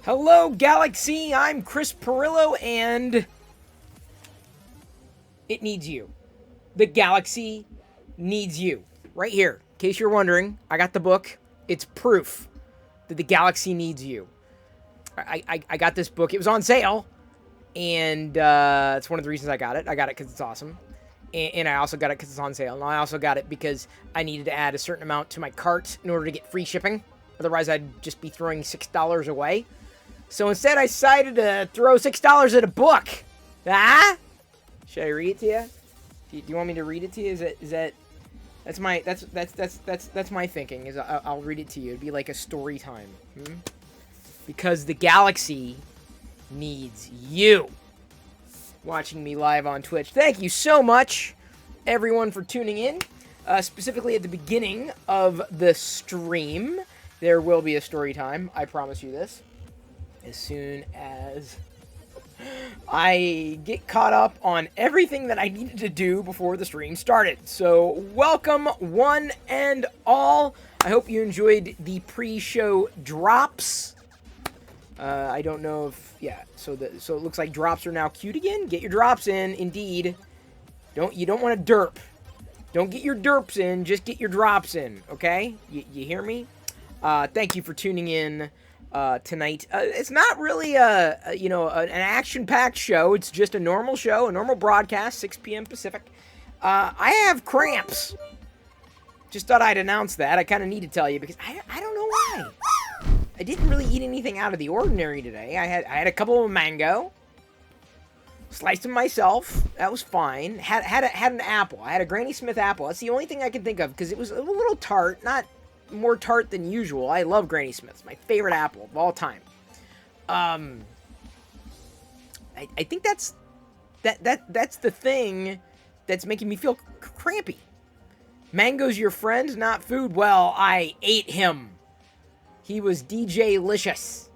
Hello, Galaxy. I'm Chris Perillo, and it needs you. The Galaxy needs you. Right here. In case you're wondering, I got the book. It's proof that the Galaxy needs you. I got this book. It was on sale, and it's one of the reasons I got it. I got it because it's awesome. And I also got it because it's on sale. And I also got it because I needed to add a certain amount to my cart in order to get free shipping. Otherwise, I'd just be throwing $6 away. So instead, I decided to throw $6 at a book. Ah? Should I read it to you? Do you want me to read it to you? That's my thinking. Is I'll read it to you. It'd be like a story time. Because the Galaxy needs you. Watching me live on Twitch. Thank you so much, everyone, for tuning in. Specifically at the beginning of the stream, there will be a story time. I promise you this. As soon as I get caught up on everything that I needed to do before the stream started. So, welcome one and all. I hope you enjoyed the pre-show drops. I don't know if, yeah, so it looks like drops are now cute again. Get your drops in, indeed. You don't want to derp. Don't get your derps in, just get your drops in, okay? You hear me? Thank you for tuning in tonight. It's not really an action-packed show. It's just a normal show, a normal broadcast, 6 p.m. Pacific. I have cramps. Just thought I'd announce that. I kind of need to tell you because I don't know why. I didn't really eat anything out of the ordinary today. I had a couple of mango. Sliced them myself. That was fine. Had an apple. I had a Granny Smith apple. That's the only thing I can think of because it was a little tart. Not more tart than usual. I love Granny Smith's. My favorite apple of all time. I think that's the thing that's making me feel crampy. Mango's your friend, not food. Well, I ate him. He was DJ-licious.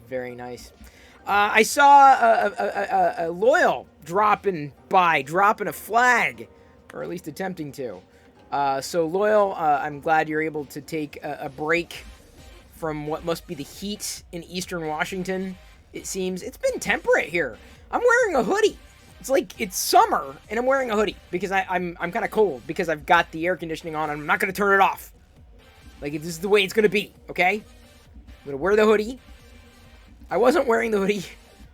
Very nice. I saw a Loyal dropping a flag, or at least attempting to. So Loyal, I'm glad you're able to take a break from what must be the heat in Eastern Washington. It seems it's been temperate here. I'm wearing a hoodie. It's like it's summer, and I'm wearing a hoodie because I'm kind of cold because I've got the air conditioning on, and I'm not going to turn it off. Like, this is the way it's going to be, okay? I'm going to wear the hoodie. I wasn't wearing the hoodie,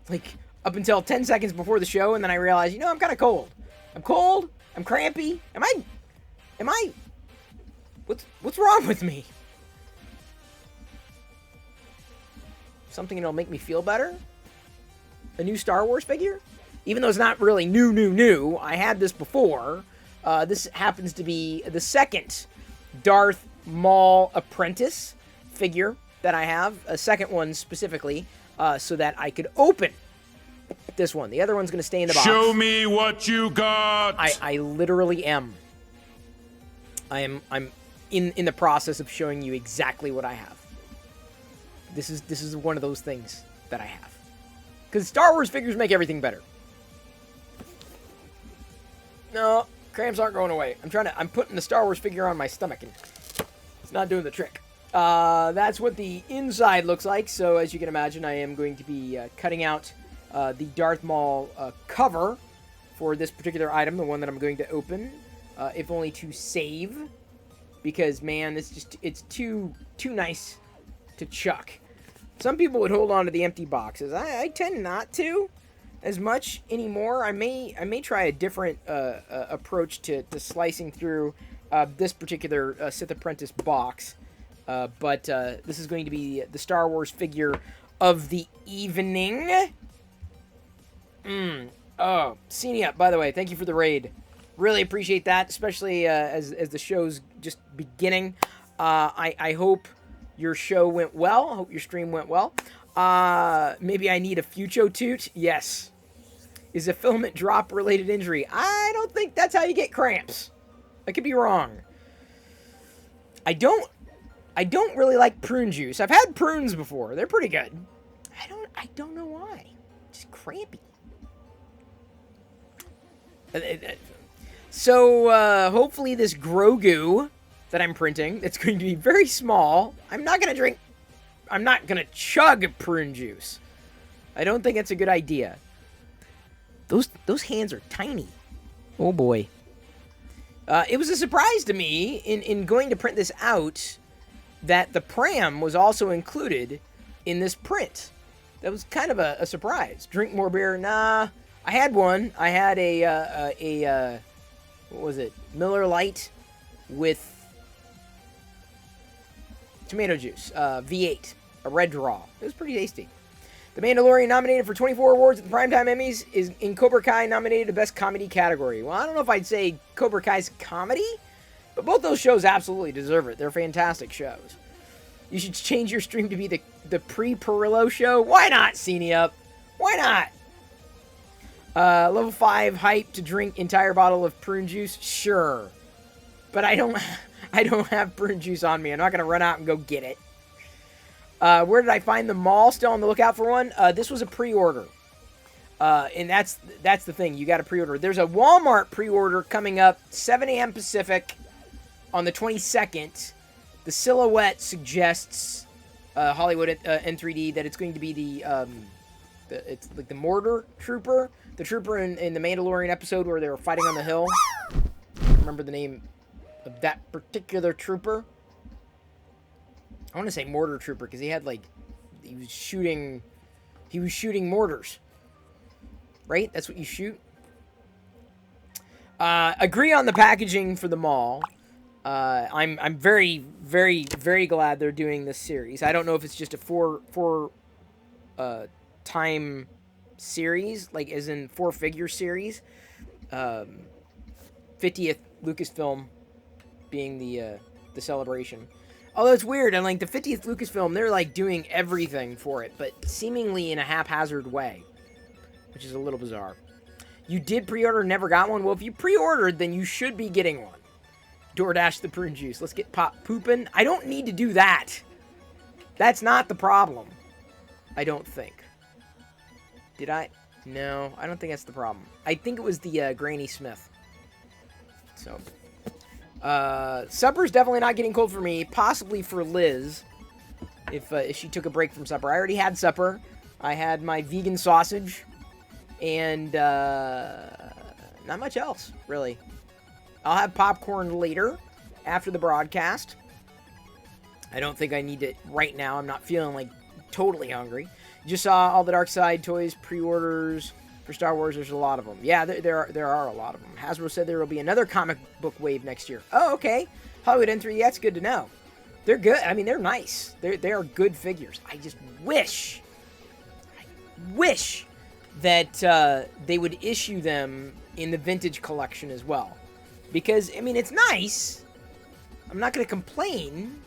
like, up until 10 seconds before the show, and then I realized, I'm kind of cold. I'm cold. I'm crampy. Am I... What's wrong with me? Something that'll make me feel better? A new Star Wars figure? Even though it's not really new. I had this before. This happens to be the second Darth Maul Apprentice figure that I have. A second one specifically, so that I could open this one. The other one's going to stay in the box. Show me what you got! I literally am. I'm in the process of showing you exactly what I have. This is one of those things that I have. Because Star Wars figures make everything better. No, cramps aren't going away. I'm putting the Star Wars figure on my stomach, and it's not doing the trick. That's what the inside looks like. So as you can imagine, I am going to be cutting out the Darth Maul cover for this particular item, the one that I'm going to open, if only to save, because man, it's too nice to chuck. Some people would hold on to the empty boxes. I tend not to as much anymore. I may try a different approach to slicing through this particular Sith Apprentice box. But this is going to be the Star Wars figure of the evening. Oh, Senia, by the way, thank you for the raid. Really appreciate that, especially as the show's just beginning. I hope your show went well. I hope your stream went well. Maybe I need a Fucho toot. Yes. Is a filament drop related injury? I don't think that's how you get cramps. I could be wrong. I don't really like prune juice. I've had prunes before. They're pretty good. I don't know why. Just crampy. So hopefully this Grogu that I'm printing. It's going to be very small. I'm not going to chug prune juice. I don't think it's a good idea. Those hands are tiny. Oh boy. It was a surprise to me in going to print this out that the pram was also included in this print. That was kind of a surprise. Drink more beer? Nah. I had one. I had a what was it? Miller Lite with tomato juice. V8. A red draw. It was pretty tasty. The Mandalorian, nominated for 24 awards at the Primetime Emmys, is in Cobra Kai nominated to Best Comedy category. Well, I don't know if I'd say Cobra Kai's comedy, but both those shows absolutely deserve it. They're fantastic shows. You should change your stream to be the pre-Perillo show. Why not, Up? Why not? Level 5 hype to drink entire bottle of prune juice? Sure. But I don't have prune juice on me. I'm not going to run out and go get it. Where did I find the mall? Still on the lookout for one. This was a pre-order. And that's the thing. You got to pre-order. There's a Walmart pre-order coming up 7 a.m. Pacific on the 22nd. The silhouette suggests Hollywood N3D that it's going to be it's like the mortar trooper. The trooper in the Mandalorian episode where they were fighting on the hill. I don't remember the name of that particular trooper. I want to say mortar trooper because he was shooting mortars. Right? That's what you shoot. Agree on the packaging for the mall. I'm very, very, very glad they're doing this series. I don't know if it's just a four time series, like as in 4-figure series. 50th Lucasfilm being the celebration. Although it's weird, and like the 50th Lucasfilm, they're like doing everything for it, but seemingly in a haphazard way, which is a little bizarre. You did pre-order, never got one? Well, if you pre-ordered, then you should be getting one. DoorDash the prune juice. Let's get pop pooping. I don't need to do that. That's not the problem. I don't think. Did I? No, I don't think that's the problem. I think it was the Granny Smith. So, supper's definitely not getting cold for me. Possibly for Liz, if she took a break from supper. I already had supper. I had my vegan sausage, and not much else, really. I'll have popcorn later, after the broadcast. I don't think I need it right now. I'm not feeling like totally hungry. Just saw all the Dark Side toys pre-orders for Star Wars. There's a lot of them. Yeah, there are a lot of them. Hasbro said there will be another comic book wave next year. Oh, okay. Hollywood N3, that's good to know. They're good. I mean, they're nice. They are good figures. I just wish that they would issue them in the vintage collection as well. Because, I mean, it's nice. I'm not going to complain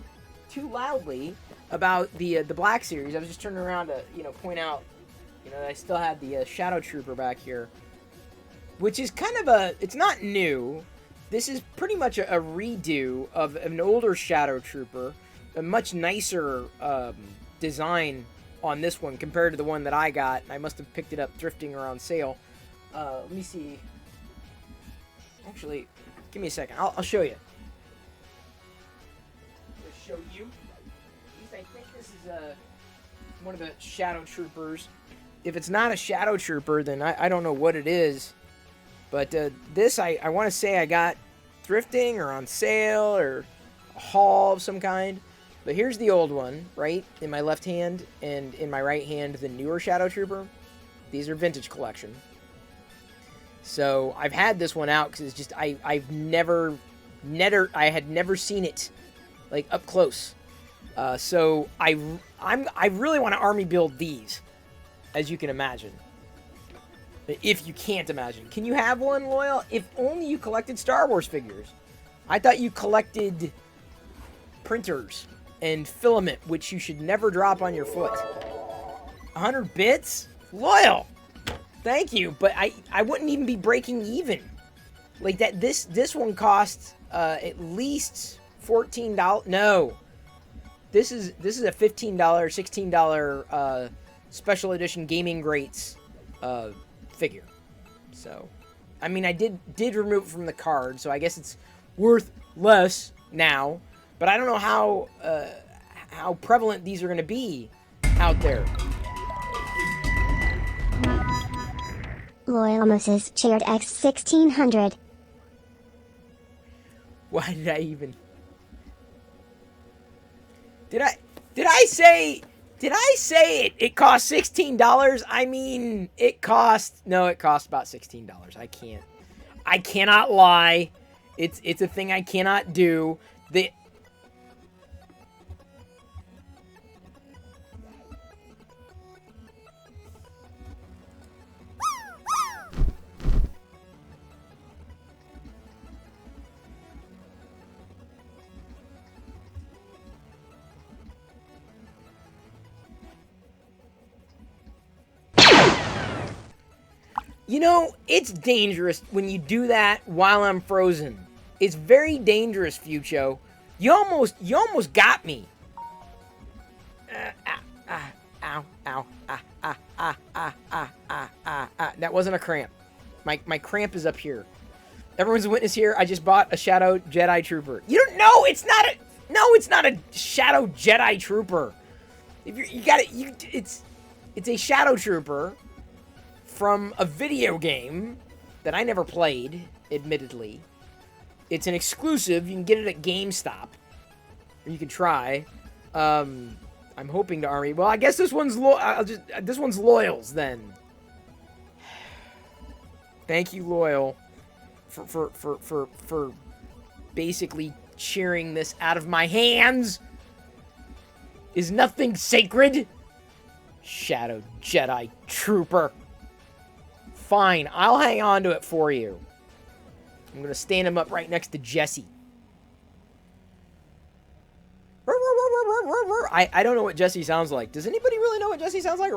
too loudly about the Black Series. I was just turning around to, point out, that I still had the Shadow Trooper back here. Which is kind of it's not new. This is pretty much a redo of an older Shadow Trooper. A much nicer design on this one compared to the one that I got. I must have picked it up thrifting or on sale. Let me see. Actually, give me a second. I'll show you. I'll show you. At least I think this is one of the Shadow Troopers. If it's not a Shadow Trooper, then I don't know what it is. But this, I want to say I got thrifting or on sale or a haul of some kind. But here's the old one, right, in my left hand, and in my right hand, the newer Shadow Trooper. These are vintage collection. So I've had this one out because it's just I had never seen it like up close. So I really want to army build these, as you can imagine. If you can't imagine, can you have one, Loyal? If only you collected Star Wars figures. I thought you collected printers and filament, which you should never drop on your foot. 100 bits? Loyal! Thank you, but I wouldn't even be breaking even. Like that, this one costs at least $14. No. This is a $15, $16 special edition Gaming Greats figure. So, I mean, I did remove it from the card, so I guess it's worth less. now, but I don't know how prevalent these are going to be out there. Loyal Moses shared X1600. Why did I even... Did I say it cost $16? I mean, it cost about $16. I cannot lie. It's a thing I cannot do. You know, it's dangerous when you do that while I'm frozen. It's very dangerous, Fucho. You almost got me. Ow. That wasn't a cramp. My cramp is up here. Everyone's a witness here. I just bought a Shadow Jedi Trooper. You don't know. It's not a Shadow Jedi Trooper. If you got it, it's a Shadow Trooper from a video game that I never played, admittedly. It's an exclusive. You can get it at GameStop. Or you can try. I'm hoping to army. Well, I guess this one's this one's Loyal's then. Thank you, Loyal, for basically cheering this out of my hands. Is nothing sacred? Shadow Jedi Trooper. Fine, I'll hang on to it for you. I'm going to stand him up right next to Jesse. I don't know what Jesse sounds like. Does anybody really know what Jesse sounds like?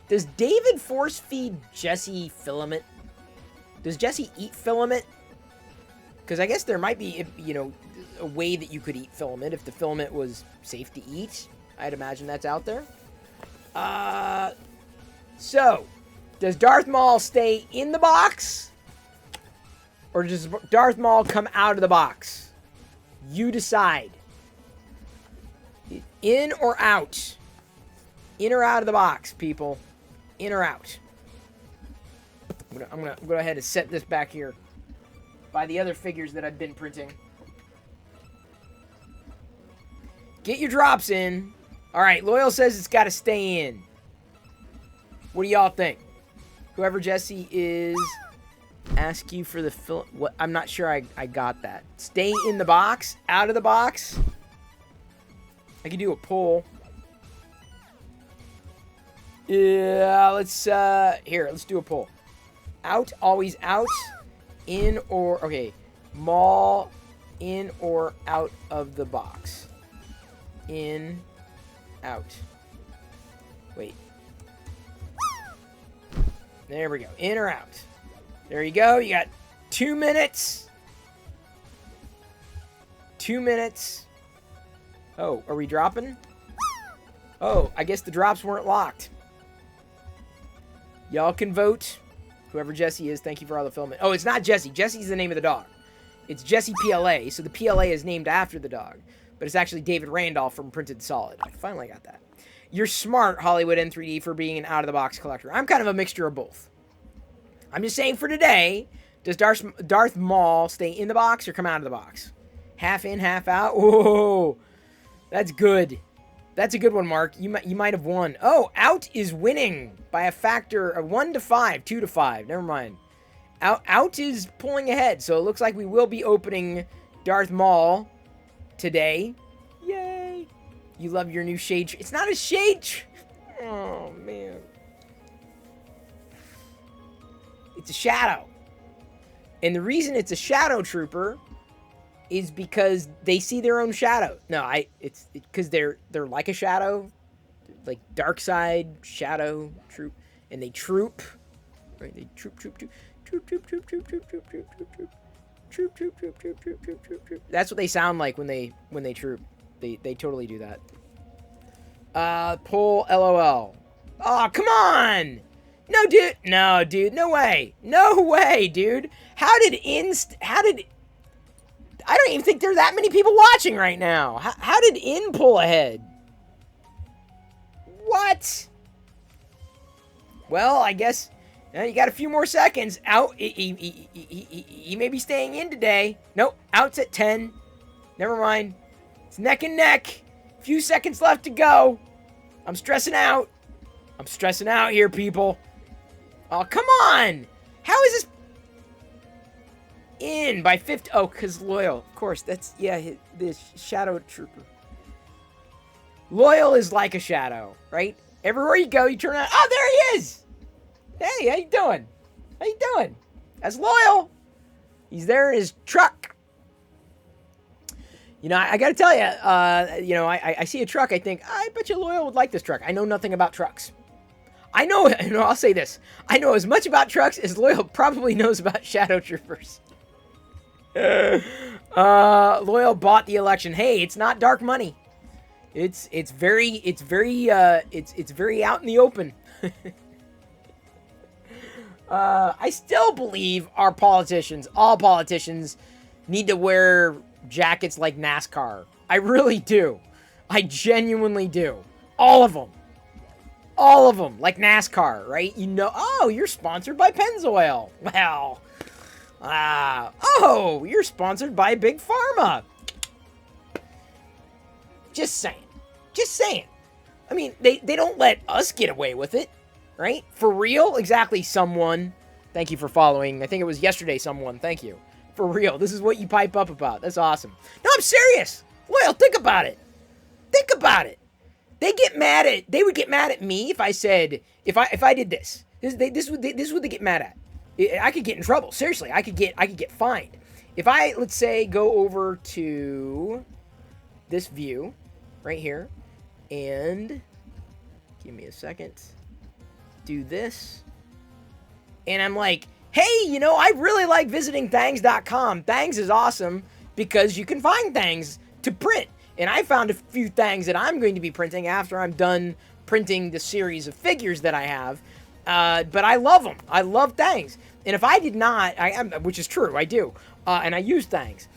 Does David force feed Jesse filament? Does Jesse eat filament? Because I guess there might be, you know, a way that you could eat filament if the filament was safe to eat. I'd imagine that's out there. So, does Darth Maul stay in the box? Or does Darth Maul come out of the box? You decide. In or out? In or out of the box, people? In or out? I'm gonna go ahead and set this back here by the other figures that I've been printing. Get your drops in. Alright, Loyal says it's got to stay in. What do y'all think? Whoever Jesse is, ask you for the fill. What? I'm not sure I got that. Stay in the box? Out of the box? I could do a poll. Yeah, let's do a poll. Out, always out. In or, okay. Maul, in or out of the box. In, out. Wait. There we go. In or out. There you go. You got 2 minutes. 2 minutes. Oh, are we dropping? Oh, I guess the drops weren't locked. Y'all can vote. Whoever Jesse is, thank you for all the filming. Oh, it's not Jesse. Jesse's the name of the dog. It's Jesse PLA, so the PLA is named after the dog. But it's actually David Randolph from Printed Solid. I finally got that. You're smart, Hollywood N3D, for being an out-of-the-box collector. I'm kind of a mixture of both. I'm just saying for today, does Darth Maul stay in the box or come out of the box? Half in, half out? Whoa, that's good. That's a good one, Mark. You might have won. Oh, out is winning by a factor of 1 to 5, 2 to 5. Never mind. Out is pulling ahead, so it looks like we will be opening Darth Maul today. Yay! You love your new shade. It's not a shade. Oh man, it's a shadow, and the reason it's a shadow trooper is because they see their own shadow. No, it's because they're like a shadow, like dark side shadow troop, and they troop. Right? They troop. That's what they sound like when they troop. They totally do that. Pull LOL. Oh, come on! No, dude, no way. No way, dude. How did I don't even think there are that many people watching right now. How did In pull ahead? What? Well, I guess you got a few more seconds. Out. He may be staying in today. Nope. Out's at 10. Never mind. It's neck and neck. Few seconds left to go. I'm stressing out. I'm stressing out here, people. Oh, come on. How is this In by 50? Oh, because Loyal. Of course, that's, yeah, the Shadow Trooper. Loyal is like a shadow, right? Everywhere you go, you turn around. Oh, there he is. Hey, how you doing? How you doing? That's Loyal. He's there in his truck. You know, I got to tell you, I see a truck. I think, I bet you Loyal would like this truck. I know nothing about trucks. I'll say this. I know as much about trucks as Loyal probably knows about Shadow Troopers. Loyal bought the election. Hey, it's not dark money. It's very out in the open. I still believe all politicians need to wear jackets like NASCAR. I really do. I genuinely do. All of them. All of them, like NASCAR, right? You know, oh, you're sponsored by Pennzoil. Well, oh, you're sponsored by Big Pharma. Just saying. Just saying. I mean, they don't let us get away with it, right? For real? Exactly, someone. Thank you for following. I think it was yesterday, someone. Thank you. For real. This is what you pipe up about. That's awesome. No, I'm serious. Loyal, think about it. Think about it. They would get mad at me if I said, if I did this. This would they get mad at. I could get in trouble. Seriously, I could get fined. If I, let's say, go over to this view right here and give me a second, do this, and I'm like, hey, you know, I really like visiting Thangs.com. Thangs is awesome because you can find things to print. And I found a few things that I'm going to be printing after I'm done printing the series of figures that I have. But I love them. I love Thangs. And if I did not, which is true, I do, and I use Thangs.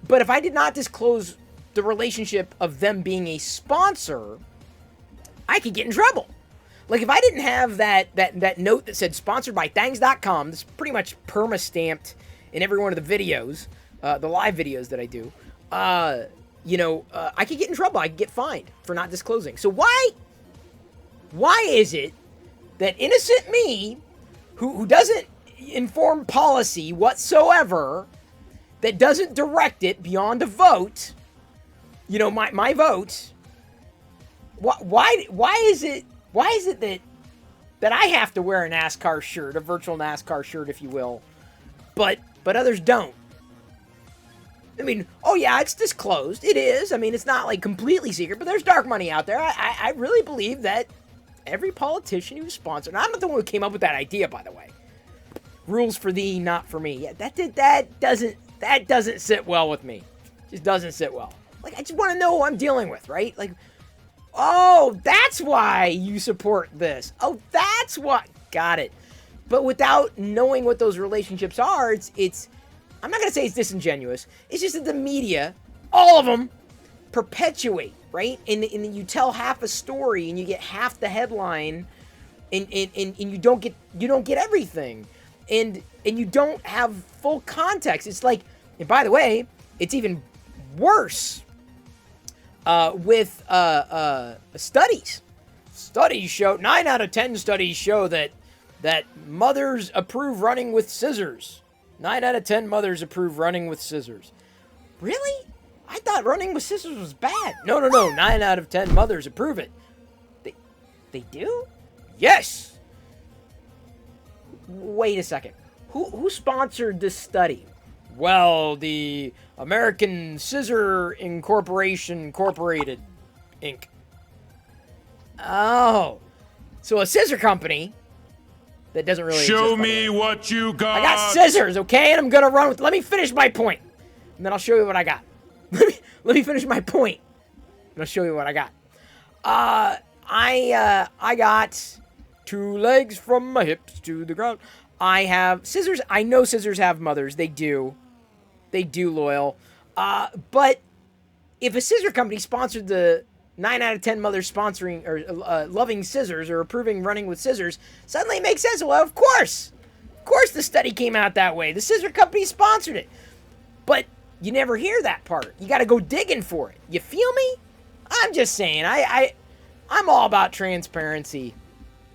But if I did not disclose the relationship of them being a sponsor, I could get in trouble. Like if I didn't have that note that said sponsored by Thangs.com, that's pretty much perma-stamped in every one of the videos, the live videos that I do, I could get in trouble. I could get fined for not disclosing. So why is it that innocent me, who doesn't inform policy whatsoever, that doesn't direct it beyond a vote, my vote, why is it that I have to wear a NASCAR shirt, a virtual NASCAR shirt, if you will, but others don't? I mean, oh yeah, it's disclosed. It is. I mean, it's not like completely secret, but there's dark money out there. I really believe that every politician who's sponsored, and I'm not the one who came up with that idea, by the way. Rules for thee, not for me. Yeah, that doesn't sit well with me. Just doesn't sit well. Like, I just want to know who I'm dealing with, right? Like, oh, that's why you support this. Oh, that's what. Got it. But without knowing what those relationships are, it's I'm not going to say it's disingenuous. It's just that the media, all of them, perpetuate, right? And you tell half a story and you get half the headline and you don't get everything. And you don't have full context. It's like, and by the way, it's even worse with studies. Studies show, 9 out of 10 studies show that mothers approve running with scissors. 9 out of 10 mothers approve running with scissors. Really? I thought running with scissors was bad. No. 9 out of 10 mothers approve it. They do? Yes! Wait a second. Who sponsored this study? Well, the American Scissor Incorporated, Inc. Oh. So a scissor company that doesn't really Show exist, me what you got. I got scissors, okay? And I'm going to run with... Let me finish my point. And then I'll show you what I got. Let me finish my point. And I'll show you what I got. I got 2 legs from my hips to the ground. I have scissors. I know scissors have mothers. They do. They do, Loyal. But if a scissor company sponsored the 9 out of 10 mothers sponsoring or loving scissors or approving running with scissors, suddenly it makes sense. Well, of course. Of course the study came out that way. The scissor company sponsored it. But you never hear that part. You got to go digging for it. You feel me? I'm just saying. I'm all about transparency.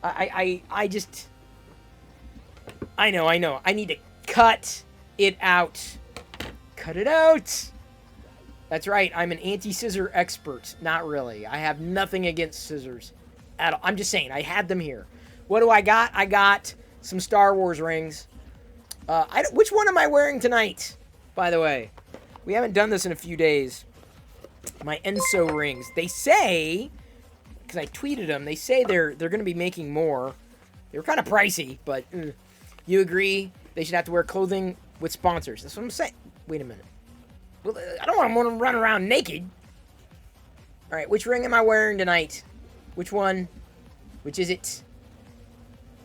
I just... I know. I need to cut it out. Cut it out. That's right. I'm an anti-scissor expert. Not really. I have nothing against scissors at all. I'm just saying. I had them here. What do I got? I got some Star Wars rings. Which one am I wearing tonight, by the way? We haven't done this in a few days. My Enso rings. They say, because I tweeted them, they say they're going to be making more. They were kind of pricey, but you agree they should have to wear clothing with sponsors. That's what I'm saying. Wait a minute. Well, I don't want to run around naked. All right, which ring am I wearing tonight? Which one? Which is it?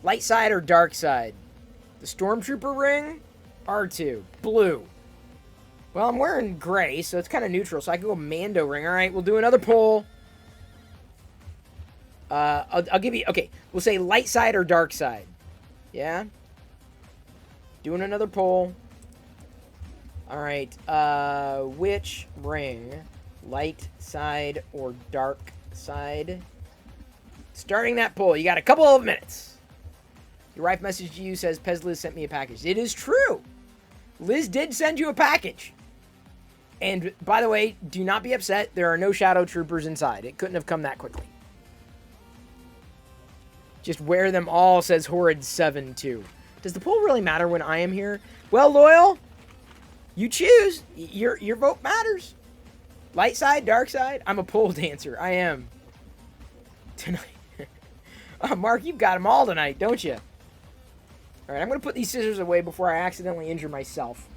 Light side or dark side? The Stormtrooper ring? R2. Blue. Well, I'm wearing gray, so it's kind of neutral, so I can go Mando ring. All right, we'll do another poll. I'll give you... Okay, we'll say light side or dark side. Yeah? Doing another poll. All right, which ring? Light side or dark side? Starting that poll. You got a couple of minutes. Your wife messaged you, says Pez Liz sent me a package. It is true. Liz did send you a package. And, by the way, do not be upset. There are no Shadow Troopers inside. It couldn't have come that quickly. Just wear them all, says Horrid72. Does the poll really matter when I am here? Well, Loyal, you choose. Your vote matters. Light side, dark side. I'm a pole dancer. I am. Tonight. Oh, Mark, you've got them all tonight, don't you? All right, I'm going to put these scissors away before I accidentally injure myself.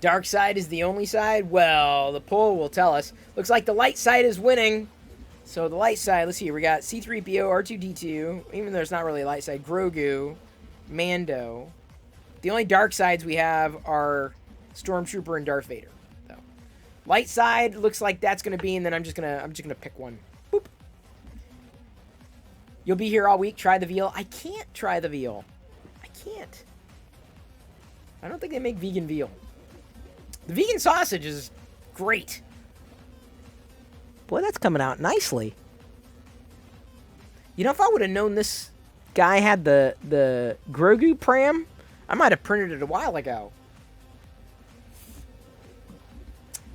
Dark side is the only side? Well, the poll will tell us. Looks like the light side is winning. So the light side, let's see. We got C-3PO, R2-D2, even though it's not really a light side, Grogu, Mando. The only dark sides we have are Stormtrooper and Darth Vader. So, light side looks like that's going to be, and then I'm just going to pick one. Boop. You'll be here all week. Try the veal. I can't try the veal. I can't. I don't think they make vegan veal. The vegan sausage is great. Boy, that's coming out nicely. You know, if I would have known this guy had the Grogu pram, I might have printed it a while ago.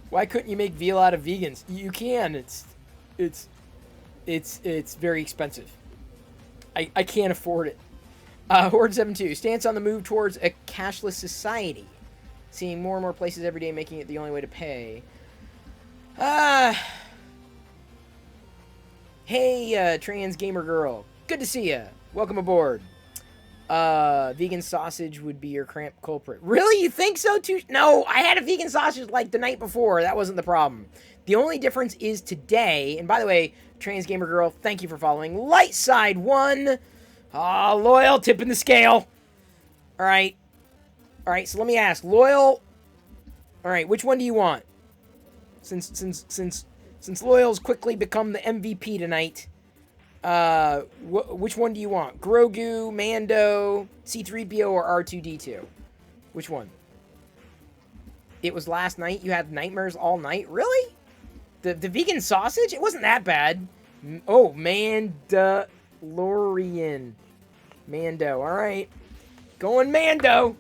Why couldn't you make veal out of vegans? You can. It's very expensive. I can't afford it. Horde72, stance on the move towards a cashless society. Seeing more and more places every day, making it the only way to pay. Hey, trans gamer girl. Good to see ya. Welcome aboard. Vegan sausage would be your cramp culprit. Really? You think so too? No, I had a vegan sausage like the night before. That wasn't the problem. The only difference is today, and by the way, trans gamer girl, thank you for following. Light side won. Loyal, tipping the scale. All right, so let me ask. Loyal, all right, which one do you want? Since Loyal's quickly become the MVP tonight, which one do you want? Grogu, Mando, C-3PO, or R2-D2? Which one? It was last night. You had nightmares all night? Really? The vegan sausage? It wasn't that bad. Oh, Mandalorian. Mando. All right. Going Mando.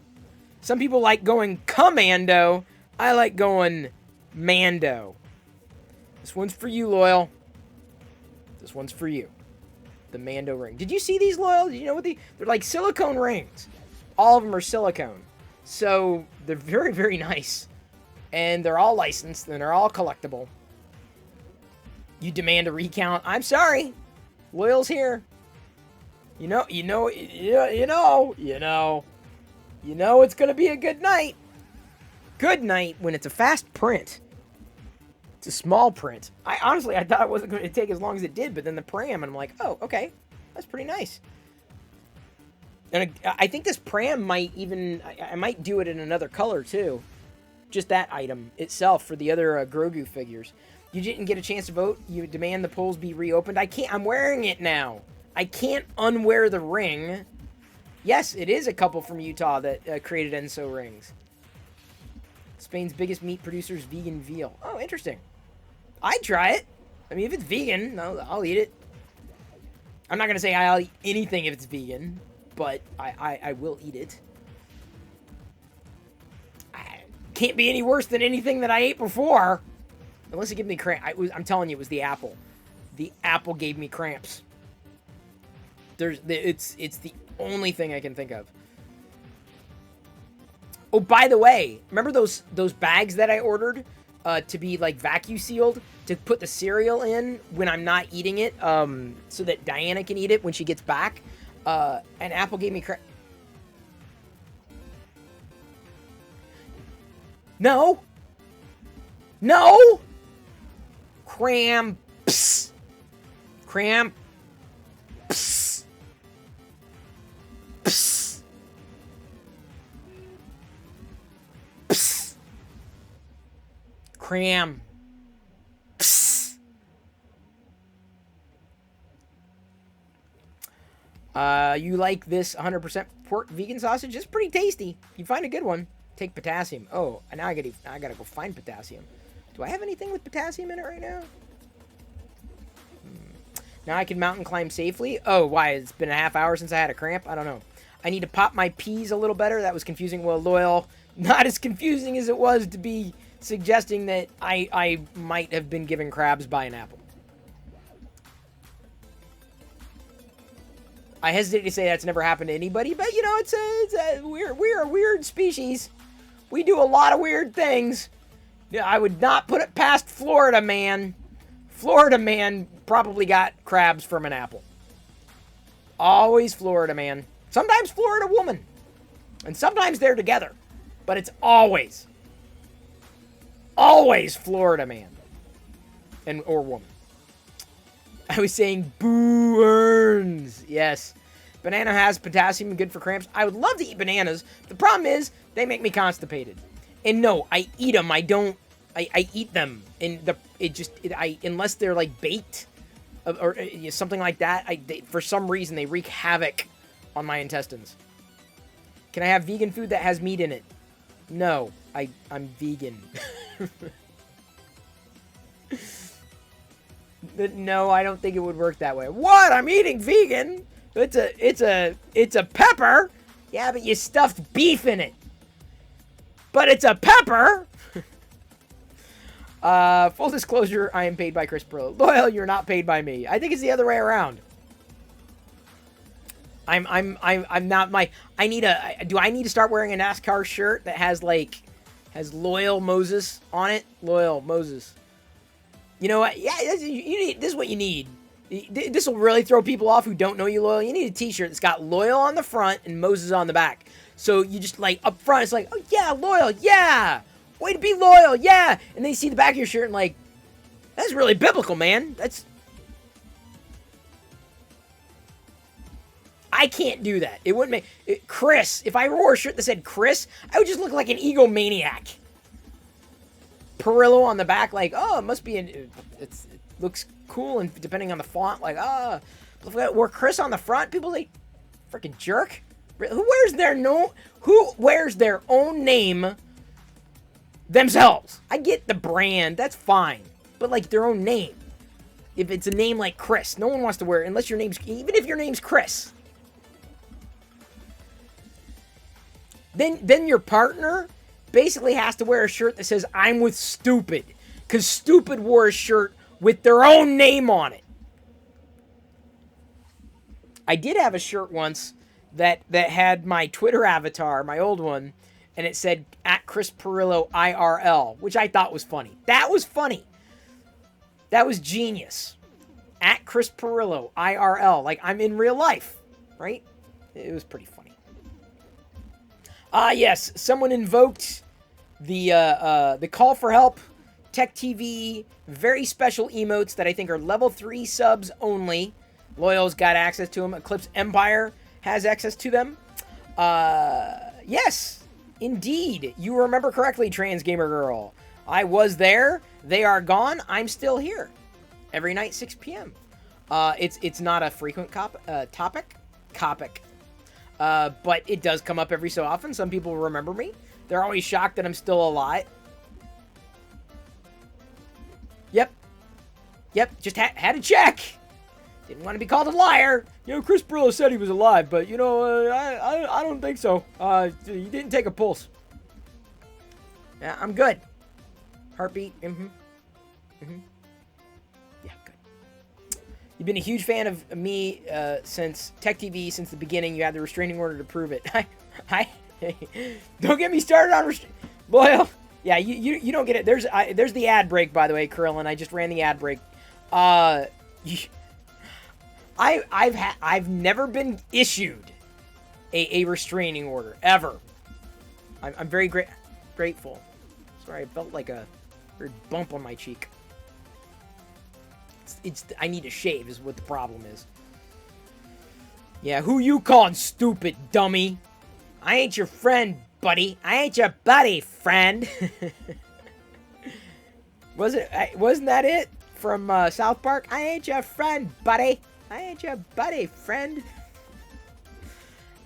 Some people like going commando. I like going Mando. This one's for you, Loyal. This one's for you. The Mando ring. Did you see these, Loyal? Did you know what they're like silicone rings. All of them are silicone. So they're very, very nice. And they're all licensed and they're all collectible. You demand a recount. I'm sorry. Loyal's here. You know it's going to be a good night. Good night when it's a fast print. It's a small print. I thought it wasn't going to take as long as it did, but then the pram, and I'm like, oh, okay. That's pretty nice. And I think this pram might even, I might do it in another color too. just that item itself for the other Grogu figures. You didn't get a chance to vote. You demand the polls be reopened. I can't. I'm wearing it now. I can't unwear the ring. Yes, it is a couple from Utah that created Enso rings. Spain's biggest meat producer is vegan veal. Oh, interesting. I'd try it. I mean, if it's vegan, I'll eat it. I'm not going to say I'll eat anything if it's vegan, but I will eat it. Can't be any worse than anything that I ate before. Unless it gave me cramps. I'm telling you, it was the apple. The apple gave me cramps. It's the only thing I can think of. Oh, by the way, remember those bags that I ordered to be like vacuum sealed to put the cereal in when I'm not eating it, so that Diana can eat it when she gets back? And Apple gave me No. Cramps. Cramps. Cram. You like this 100% pork vegan sausage? It's pretty tasty. You find a good one. Take potassium. Oh, and now I gotta go find potassium. Do I have anything with potassium in it right now? Now I can mountain climb safely. Oh, why? It's been a half hour since I had a cramp? I don't know. I need to pop my peas a little better. That was confusing. Well, Loyal, not as confusing as it was to be suggesting that I might have been given crabs by an apple. I hesitate to say that's never happened to anybody, but you know, we're a weird species. We do a lot of weird things. I would not put it past Florida man. Florida man probably got crabs from an apple. Always Florida man. Sometimes Florida woman. And sometimes they're together. But it's always Florida man. Or woman. I was saying boo earns. Yes. Banana has potassium, good for cramps. I would love to eat bananas. The problem is, they make me constipated. And no, I eat them. I eat them. And unless they're like baked or something like that, for some reason they wreak havoc on my intestines. Can I have vegan food that has meat in it? No, I'm vegan. No, I don't think it would work that way. What? I'm eating vegan. It's a pepper. Yeah, but you stuffed beef in it. But it's a pepper. Full disclosure, I am paid by Chris Perillo. Loyal, you're not paid by me. I think it's the other way around. I'm not my. Do I need to start wearing a NASCAR shirt that has Loyal Moses on it? Loyal Moses. You know what? Yeah, this is what you need. This will really throw people off who don't know you, Loyal. You need a t-shirt that's got Loyal on the front and Moses on the back. So you just up front, it's like, oh yeah, Loyal, yeah. Way to be loyal, yeah. And then you see the back of your shirt and that's really biblical, man. I can't do that. It wouldn't make... Chris. If I wore a shirt that said Chris, I would just look like an egomaniac. Perillo on the back, oh, it must be it looks cool, and depending on the font, wore Chris on the front, people freaking jerk. Who wears their own name themselves? I get the brand, that's fine, but their own name. If it's a name like Chris, no one wants to wear it unless even if your name's Chris. Then your partner basically has to wear a shirt that says, I'm with Stupid. Because Stupid wore a shirt with their own name on it. I did have a shirt once that had my Twitter avatar, my old one, and it said, at Chris Perillo IRL, which I thought was funny. That was funny. That was genius. At Chris Perillo IRL, I'm in real life, right? It was pretty funny. Yes, someone invoked the call for help, Tech TV, very special emotes that I think are level 3 subs only. Loyal's got access to them. Eclipse Empire has access to them. Yes, Indeed, you remember correctly, Trans Gamer Girl. I was there. They are gone. I'm still here. Every night, 6 p.m. It's not a frequent topic, but it does come up every so often. Some people remember me. They're always shocked that I'm still alive. Yep, just had to check. Didn't want to be called a liar. You know, Chris Brillo said he was alive, but, you know, I don't think so. He didn't take a pulse. Yeah, I'm good. Heartbeat, Yeah, good. You've been a huge fan of me since Tech TV, since the beginning. You had the restraining order to prove it. Don't get me started on Boyle. Yeah, you don't get it. There's the ad break, by the way, Krillin. I just ran the ad break. I've never been issued a restraining order ever. I'm very grateful. Sorry, I felt like a weird bump on my cheek. I need to shave is what the problem is. Yeah, who you calling stupid, dummy? I ain't your friend, buddy. I ain't your buddy, friend. Wasn't that it from South Park? I ain't your friend, buddy. I ain't your buddy, friend.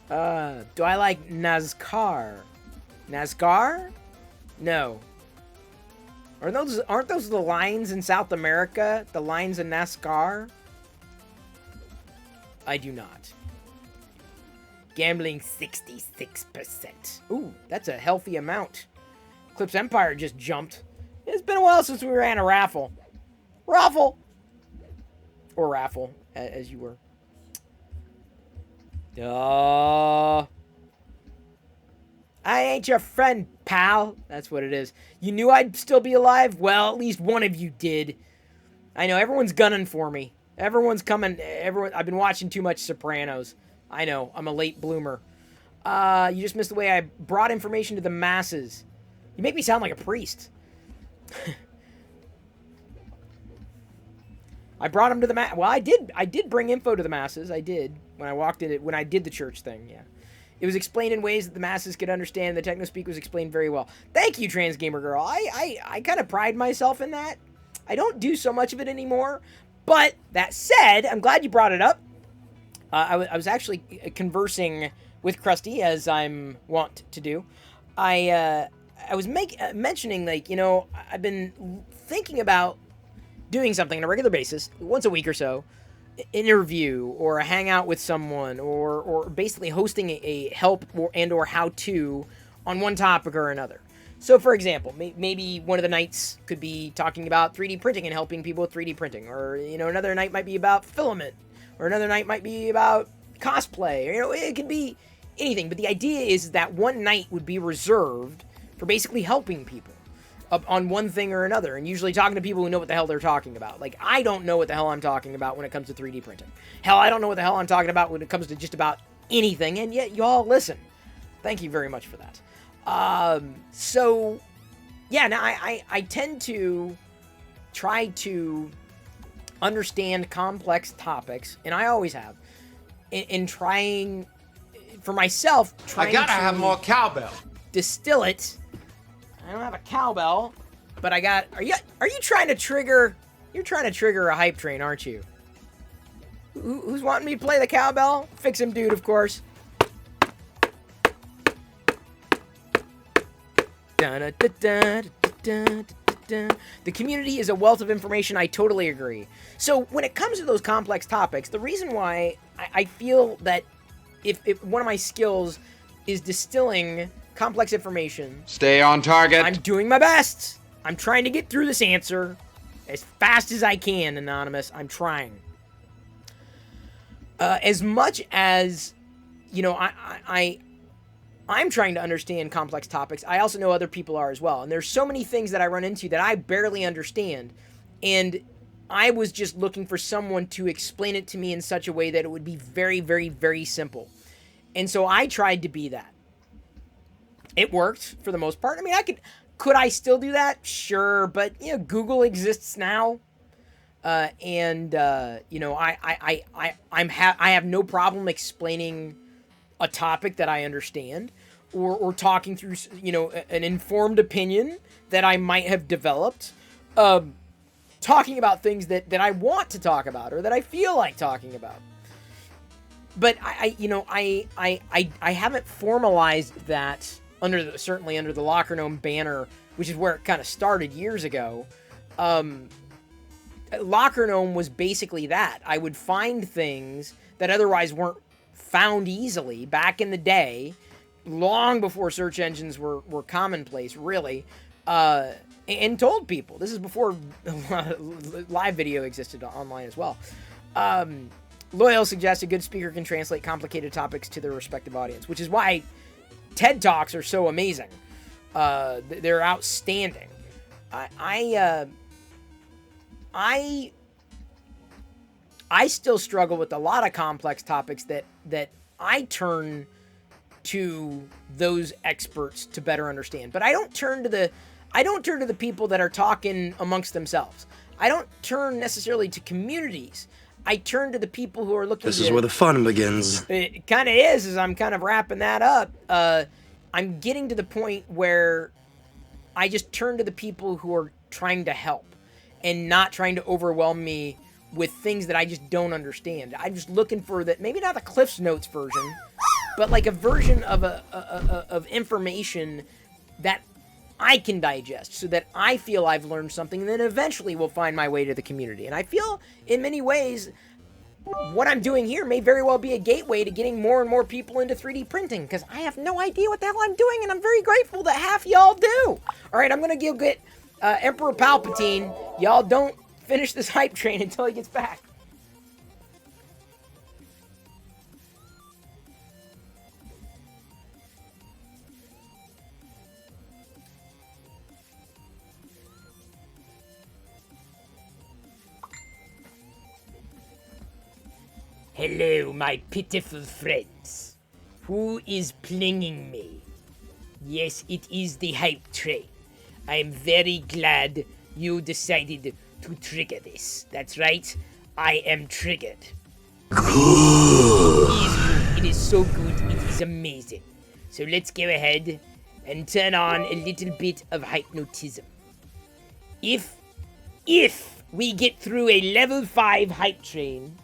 Do I like NASCAR? NASCAR? No. Aren't those the lines in South America? The lines in NASCAR? I do not. Gambling 66%. Ooh, that's a healthy amount. Eclipse Empire just jumped. It's been a while since we ran a raffle. Raffle! Or raffle, as you were. I ain't your friend, pal. That's what it is. You knew I'd still be alive? Well, at least one of you did. I know, everyone's gunning for me. Everyone's coming. I've been watching too much Sopranos. I know, I'm a late bloomer. You just missed the way I brought information to the masses. You make me sound like a priest. I brought him to the well, I did bring info to the masses. I did when I did the church thing. Yeah, it was explained in ways that the masses could understand. The technospeak was explained very well. Thank you, Trans Gamer Girl. I kind of pride myself in that. I don't do so much of it anymore. But that said, I'm glad you brought it up. I was actually conversing with Krusty, as I'm wont to do. I was mentioning, like, you know, I've been thinking about doing something on a regular basis, once a week or so, interview or a hangout with someone, or basically hosting a help or how-to on one topic or another. So, for example, maybe one of the nights could be talking about 3D printing and helping people with 3D printing, or, you know, another night might be about filament, or another night might be about cosplay, or, you know, it could be anything. But the idea is that one night would be reserved for basically helping people on one thing or another, and usually talking to people who know what the hell they're talking about. Like, I don't know what the hell I'm talking about when it comes to 3D printing. Hell, I don't know what the hell I'm talking about when it comes to just about anything, and yet y'all listen. Thank you very much for that. So, yeah, now I tend to try to understand complex topics, and I always have, in trying, for myself, I gotta have more cowbell. Distill it. I don't have a cowbell, but I got, are you trying to trigger, you're trying to trigger a hype train, aren't you? Who's wanting me to play the cowbell? Fix him, dude, of course. The community is a wealth of information. I totally agree. So when it comes to those complex topics, the reason why I feel that if one of my skills is distilling complex information, Stay on target. I'm doing my best. I'm trying to get through this answer as fast as I can, Anonymous. I'm trying. As much as, you know, I'm trying to understand complex topics, I also know other people are as well. And there's so many things that I run into that I barely understand. And I was just looking for someone to explain it to me in such a way that it would be very, very, very simple. And so I tried to be that. It worked for the most part. I mean, could I still do that? Sure. But, you know, Google exists now. You know, I have no problem explaining a topic that I understand, or talking through, an informed opinion that I might have developed, talking about things that I want to talk about or that I feel like talking about. But I haven't formalized that certainly under the Locker Gnome banner, which is where it kind of started years ago. Locker Gnome was basically that. I would find things that otherwise weren't found easily back in the day, long before search engines were commonplace, really, and told people. This is before live video existed online as well. Loyal suggests a good speaker can translate complicated topics to their respective audience, which is why TED Talks are so amazing. They're outstanding. I still struggle with a lot of complex topics that I turn to those experts to better understand. But I don't turn to the people that are talking amongst themselves. I don't turn necessarily to communities. I turn to the people who are looking. This is where the fun begins. It kind of is, as I'm kind of wrapping that up. I'm getting to the point where I just turn to the people who are trying to help and not trying to overwhelm me with things that I just don't understand. I'm just looking for that, maybe not the Cliff's Notes version, but like a version of of information that I can digest so that I feel I've learned something, and then eventually will find my way to the community. And I feel in many ways what I'm doing here may very well be a gateway to getting more and more people into 3D printing, because I have no idea what the hell I'm doing, and I'm very grateful that half y'all do. All right, I'm going to get Emperor Palpatine. Y'all don't finish this hype train until he gets back. Hello, my pitiful friends. Who is plinging me? Yes, it is the hype train. I am very glad you decided to trigger this. That's right, I am triggered. It is so good, it is amazing. So let's go ahead and turn on a little bit of hypnotism. If we get through a level 5 hype train,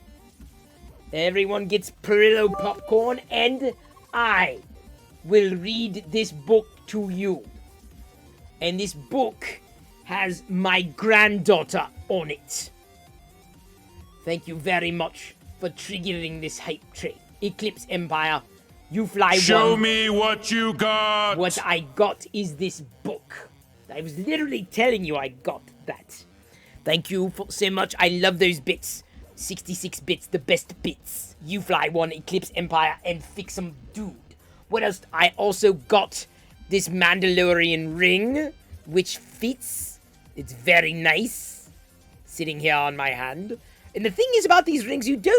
everyone gets Perillo popcorn, and I will read this book to you. And this book has my granddaughter on it. Thank you very much for triggering this hype train. Eclipse Empire, you fly one. Show me what you got. What I got is this book. I was literally telling you I got that. Thank you so much. I love those bits. 66 bits, the best bits. You fly one, Eclipse Empire, and fix 'em, dude. What else? I also got this Mandalorian ring, which fits. It's very nice. Sitting here on my hand. And the thing is about these rings, you don't...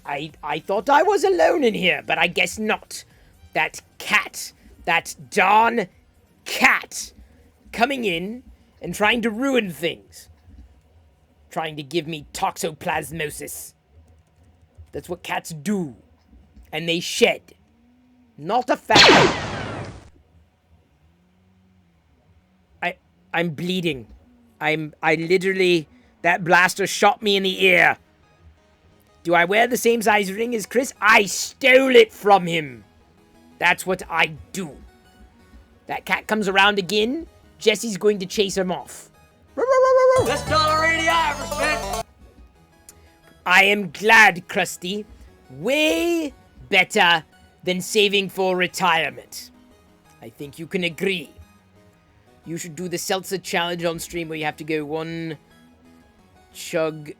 I thought I was alone in here, but I guess not. That cat, that darn cat, coming in and trying to ruin things. Trying to give me toxoplasmosis. That's what cats do. And they shed. Not a fact. I'm bleeding. I literally... That blaster shot me in the ear. Do I wear the same size ring as Chris? I stole it from him. That's what I do. That cat comes around again, Jesse's going to chase him off. Best dollar radio I ever spent. I am glad, Krusty. Way better than saving for retirement. I think you can agree. You should do the seltzer challenge on stream where you have to go one chug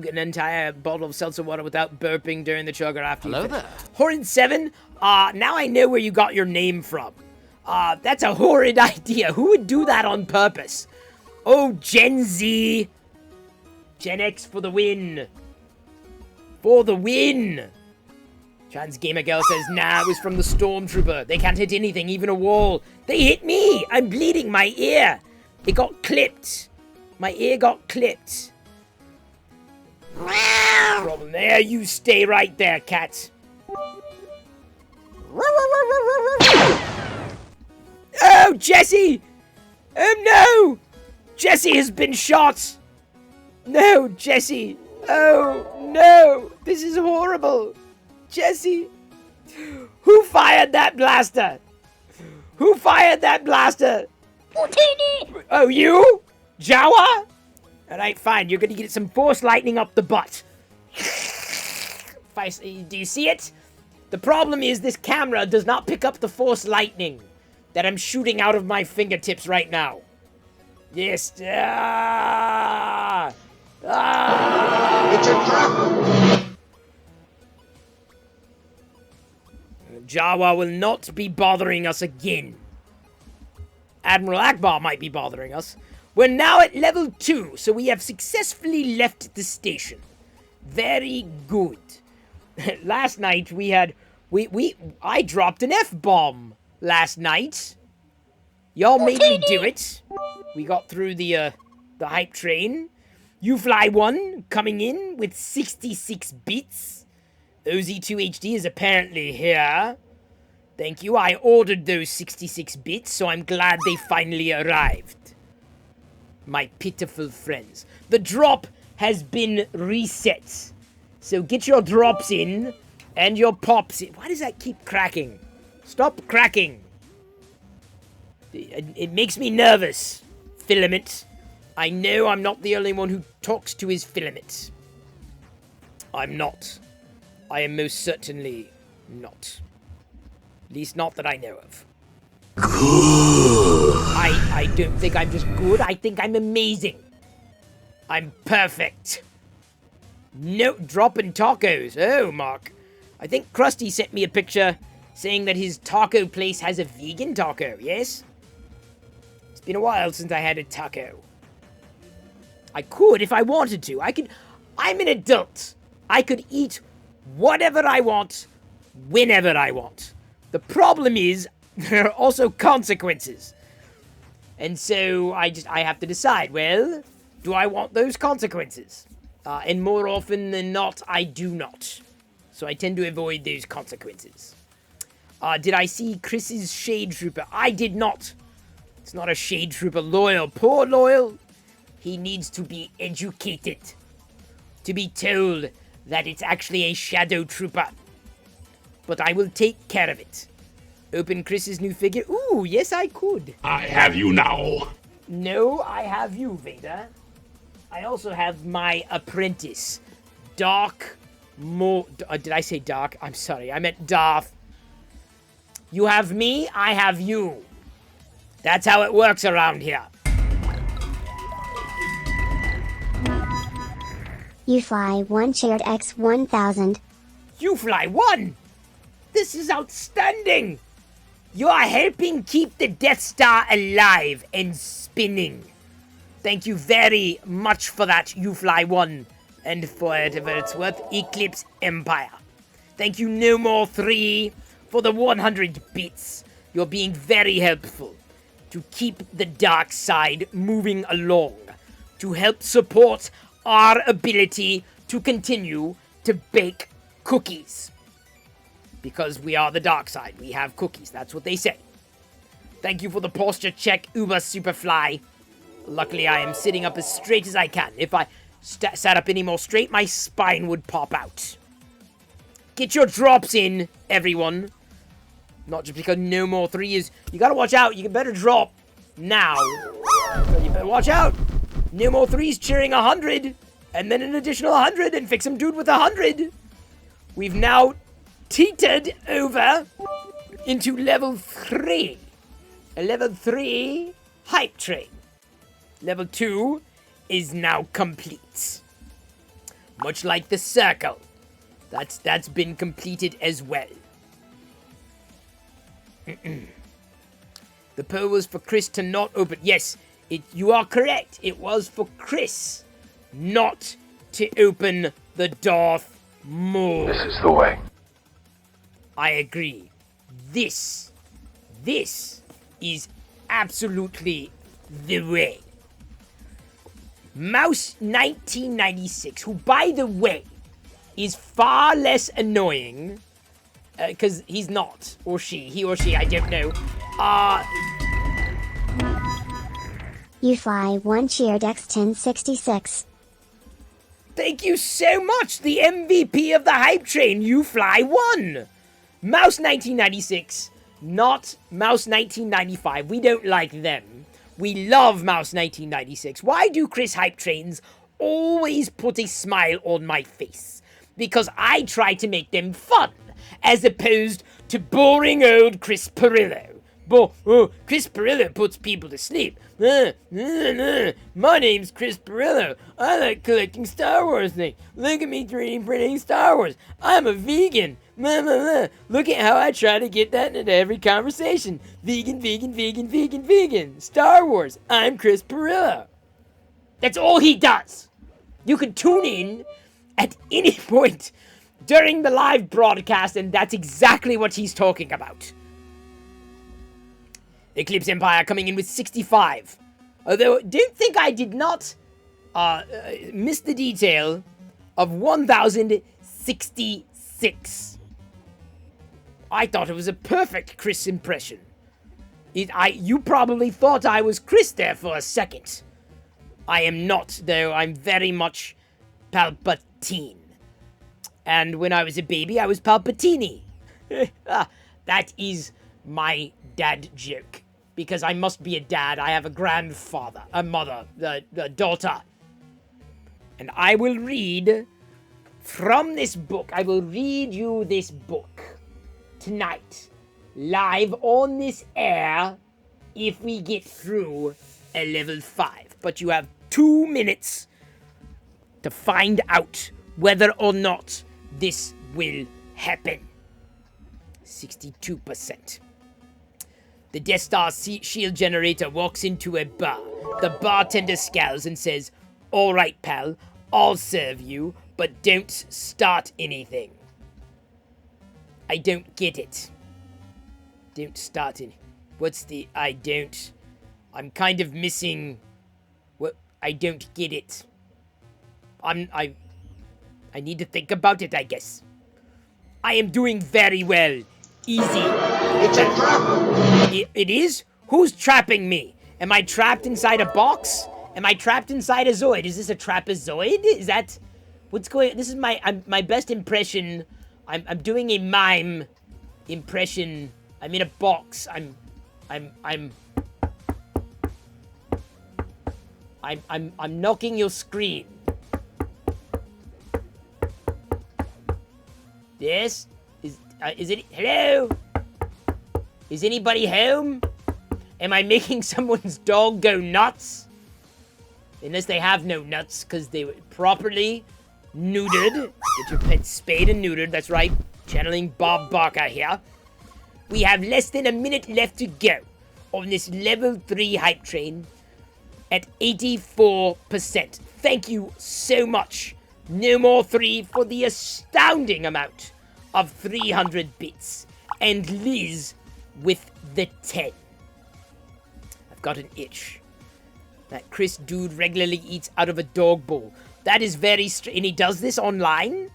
an entire bottle of seltzer water without burping during the chug or after you finish. Hello there. Horrid7, now I know where you got your name from. That's a horrid idea. Who would do that on purpose? Oh, Gen Z. Gen X for the win. For the win. Trans Gamer Girl says, nah, it was from the Stormtrooper. They can't hit anything, even a wall. They hit me. I'm bleeding. My ear. It got clipped. My ear got clipped. Problem there. You stay right there, cat. Oh, Jesse! Oh, no! Jesse has been shot! No, Jesse! Oh, no! This is horrible! Jesse! Who fired that blaster? Who fired that blaster? Oh, you? Jawa? Alright, fine. You're gonna get some force lightning up the butt. Do you see it? The problem is this camera does not pick up the force lightning that I'm shooting out of my fingertips right now. Yes. It's a trap. Jawa will not be bothering us again. Admiral Akbar might be bothering us. We're now at level 2, so we have successfully left the station. Very good. Last night we had... I dropped an F-bomb last night. Y'all made me do it. We got through the hype train. UFly1 coming in with 66 bits. OZ2HD is apparently here. Thank you. I ordered those 66 bits, so I'm glad they finally arrived. My pitiful friends. The drop has been reset. So get your drops in and your pops in. Why does that keep cracking? Stop cracking. It makes me nervous. Filament. I know I'm not the only one who talks to his filament. I'm not. I am most certainly not. At least not that I know of. Good. I don't think I'm just good. I think I'm amazing. I'm perfect. No, dropping tacos. Oh, Mark. I think Krusty sent me a picture saying that his taco place has a vegan taco, yes? It's been a while since I had a taco. I could if I wanted to. I'm an adult. I could eat whatever I want, whenever I want. The problem is, there are also consequences. And so I have to decide, well, do I want those consequences? And more often than not, I do not. So I tend to avoid those consequences. Did I see Chris's Shade Trooper? I did not. It's not a Shade Trooper. Loyal. Poor Loyal. He needs to be educated. To be told that it's actually a Shadow Trooper. But I will take care of it. Open Chris's new figure. Ooh, yes I could. I have you now. No, I have you, Vader. I also have my apprentice, Dark did I say Dark? I'm sorry, I meant Darth. You have me, I have you. That's how it works around here. UFly1 shared X1000. UFly1? This is outstanding! You are helping keep the Death Star alive and spinning. Thank you very much for that, UFly1. And for whatever it's worth, Eclipse Empire. Thank you, No More 3, for the 100 bits. You're being very helpful to keep the dark side moving along, to help support our ability to continue to bake cookies. Because we are the dark side, we have cookies, that's what they say. Thank you for the posture check, Uber Superfly. Luckily, I am sitting up as straight as I can. If I sat up any more straight, my spine would pop out. Get your drops in, everyone. Not just because No More 3 is... You gotta watch out, you better drop now. You better watch out. No More 3's cheering 100, and then an additional 100, and fix him dude with 100. We've now teetered over into level 3. A level 3 hype train. Level 2 is now complete. Much like the circle. That's been completed as well. The poll was for Chris to not open. Yes, you are correct. It was for Chris not to open the Darth Maul. This is the way. I agree. This is absolutely the way. Mouse 1996, who, by the way, is far less annoying, because he's not, or he or she, I don't know. You fly 1 cheered X1066. Thank you so much, the MVP of the hype train, You Fly 1! Mouse 1996, not Mouse 1995. We don't like them. We love Mouse 1996. Why do Chris hype trains always put a smile on my face? Because I try to make them fun, as opposed to boring old Chris Pirillo. Chris Pirillo puts people to sleep. My name's Chris Pirillo. I like collecting Star Wars things. Look at me 3D printing Star Wars. I'm a vegan. Look at how I try to get that into every conversation. Vegan. Star Wars. I'm Chris Pirillo. That's all he does. You can tune in at any point during the live broadcast, and that's exactly what he's talking about. Eclipse Empire coming in with 65. Although, don't think I did not miss the detail of 1,066. I thought it was a perfect Chris impression. You probably thought I was Chris there for a second. I am not, though. I'm very much Palpatine. And when I was a baby, I was Palpatini. That is my dad joke. Because I must be a dad. I have a grandfather, a mother, a daughter. And I will read from this book. I will read you this book tonight. Live on this air if we get through a level 5. But you have 2 minutes to find out whether or not this will happen. 62%. The Death Star shield generator walks into a bar. The bartender scowls and says, "All right, pal, I'll serve you, but don't start anything." I don't get it. Don't start it. What's the... I'm kind of missing... What? I don't get it. I need to think about it, I guess. I am doing very well. Easy. It's a trap! It is? Who's trapping me? Am I trapped inside a box? Am I trapped inside a Zoid? Is this a trapezoid? Is that... What's going... This is my best impression. I'm doing a mime impression. I'm in a box. I'm knocking your screen. Yes? Is it... Hello? Is anybody home? Am I making someone's dog go nuts? Unless they have no nuts, because they were properly neutered. Get your pet spayed and neutered, that's right. Channeling Bob Barker here. We have less than a minute left to go on this level 3 hype train at 84%. Thank you so much. No more 3 for the astounding amount of 300 bits. And Liz with the 10. I've got an itch. That Chris dude regularly eats out of a dog bowl. That is very strange. And he does this online?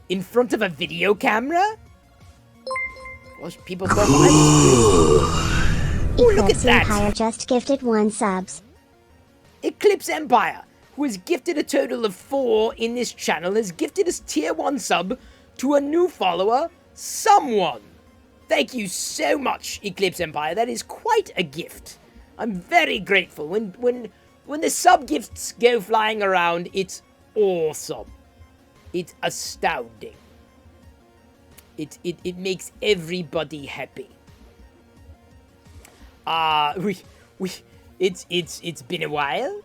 In front of a video camera? Well, people thought I was crazy. Look at that. Empire just gifted 1 subs. Eclipse Empire, who has gifted a total of 4 in this channel, has gifted us tier 1 sub to a new follower, Someone. Thank you so much, Eclipse Empire. That is quite a gift. I'm very grateful. When the sub gifts go flying around, it's awesome. It's astounding. It makes everybody happy. It's been a while.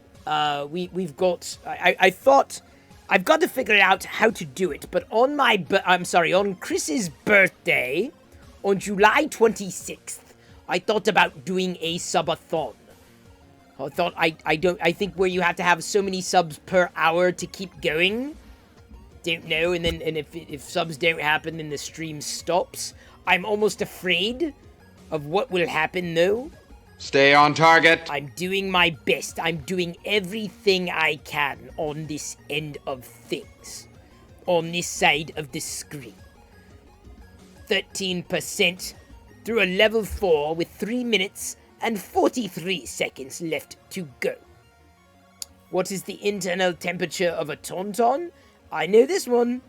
We've got. I thought I've got to figure out how to do it. But on on Chris's birthday, on July 26th, I thought about doing a subathon. I think where you have to have so many subs per hour to keep going. Don't know, and if subs don't happen, then the stream stops. I'm almost afraid of what will happen, though. Stay on target. I'm doing my best. I'm doing everything I can on this end of things. on this side of the screen. 13% through a level 4 with 3 minutes and 43 seconds left to go. What is the internal temperature of a Tauntaun? I know this one.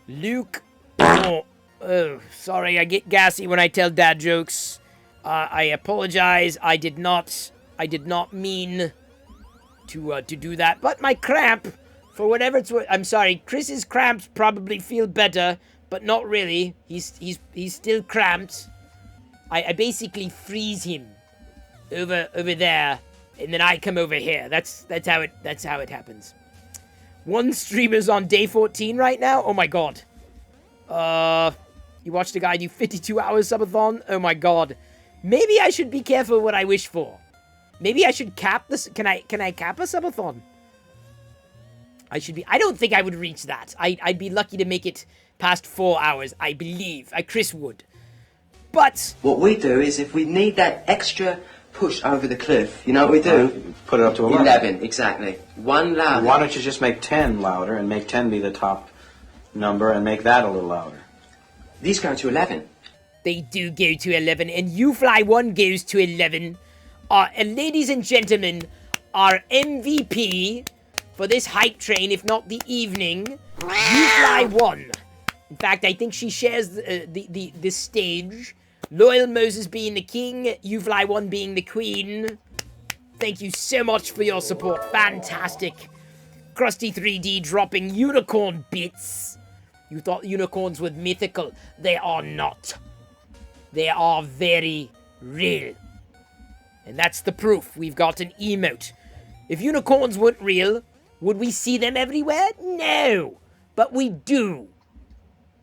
Luke. Oh, sorry, I get gassy when I tell dad jokes. I apologize. I did not mean to do that. But my cramp, for whatever it's worth, I'm sorry. Chris's cramps probably feel better, but not really. He's still cramped. I basically freeze him over there, and then I come over here. That's how it happens. One streamer's on day 14 right now. Oh my god. You watched a guy do 52 hours subathon? Oh my god. Maybe I should be careful what I wish for. Maybe I should cap this. Can I cap a subathon? I don't think I would reach that. I'd be lucky to make it past 4 hours, I believe. Chris would. But what we do is if we need that extra push over the cliff, you know what we do? Put it up to 11. 11, exactly. One louder. Why don't you just make 10 louder and make 10 be the top number and make that a little louder? These go to 11. They do go to 11, and UFly1 goes to 11. And ladies and gentlemen, our MVP for this hype train, if not the evening, UFly1. In fact, I think she shares the stage. Loyal Moses being the king, UFly1 being the queen. Thank you so much for your support. Fantastic. Krusty 3D dropping unicorn bits. You thought unicorns were mythical. They are not. They are very real. And that's the proof. We've got an emote. If unicorns weren't real, would we see them everywhere? No. But we do.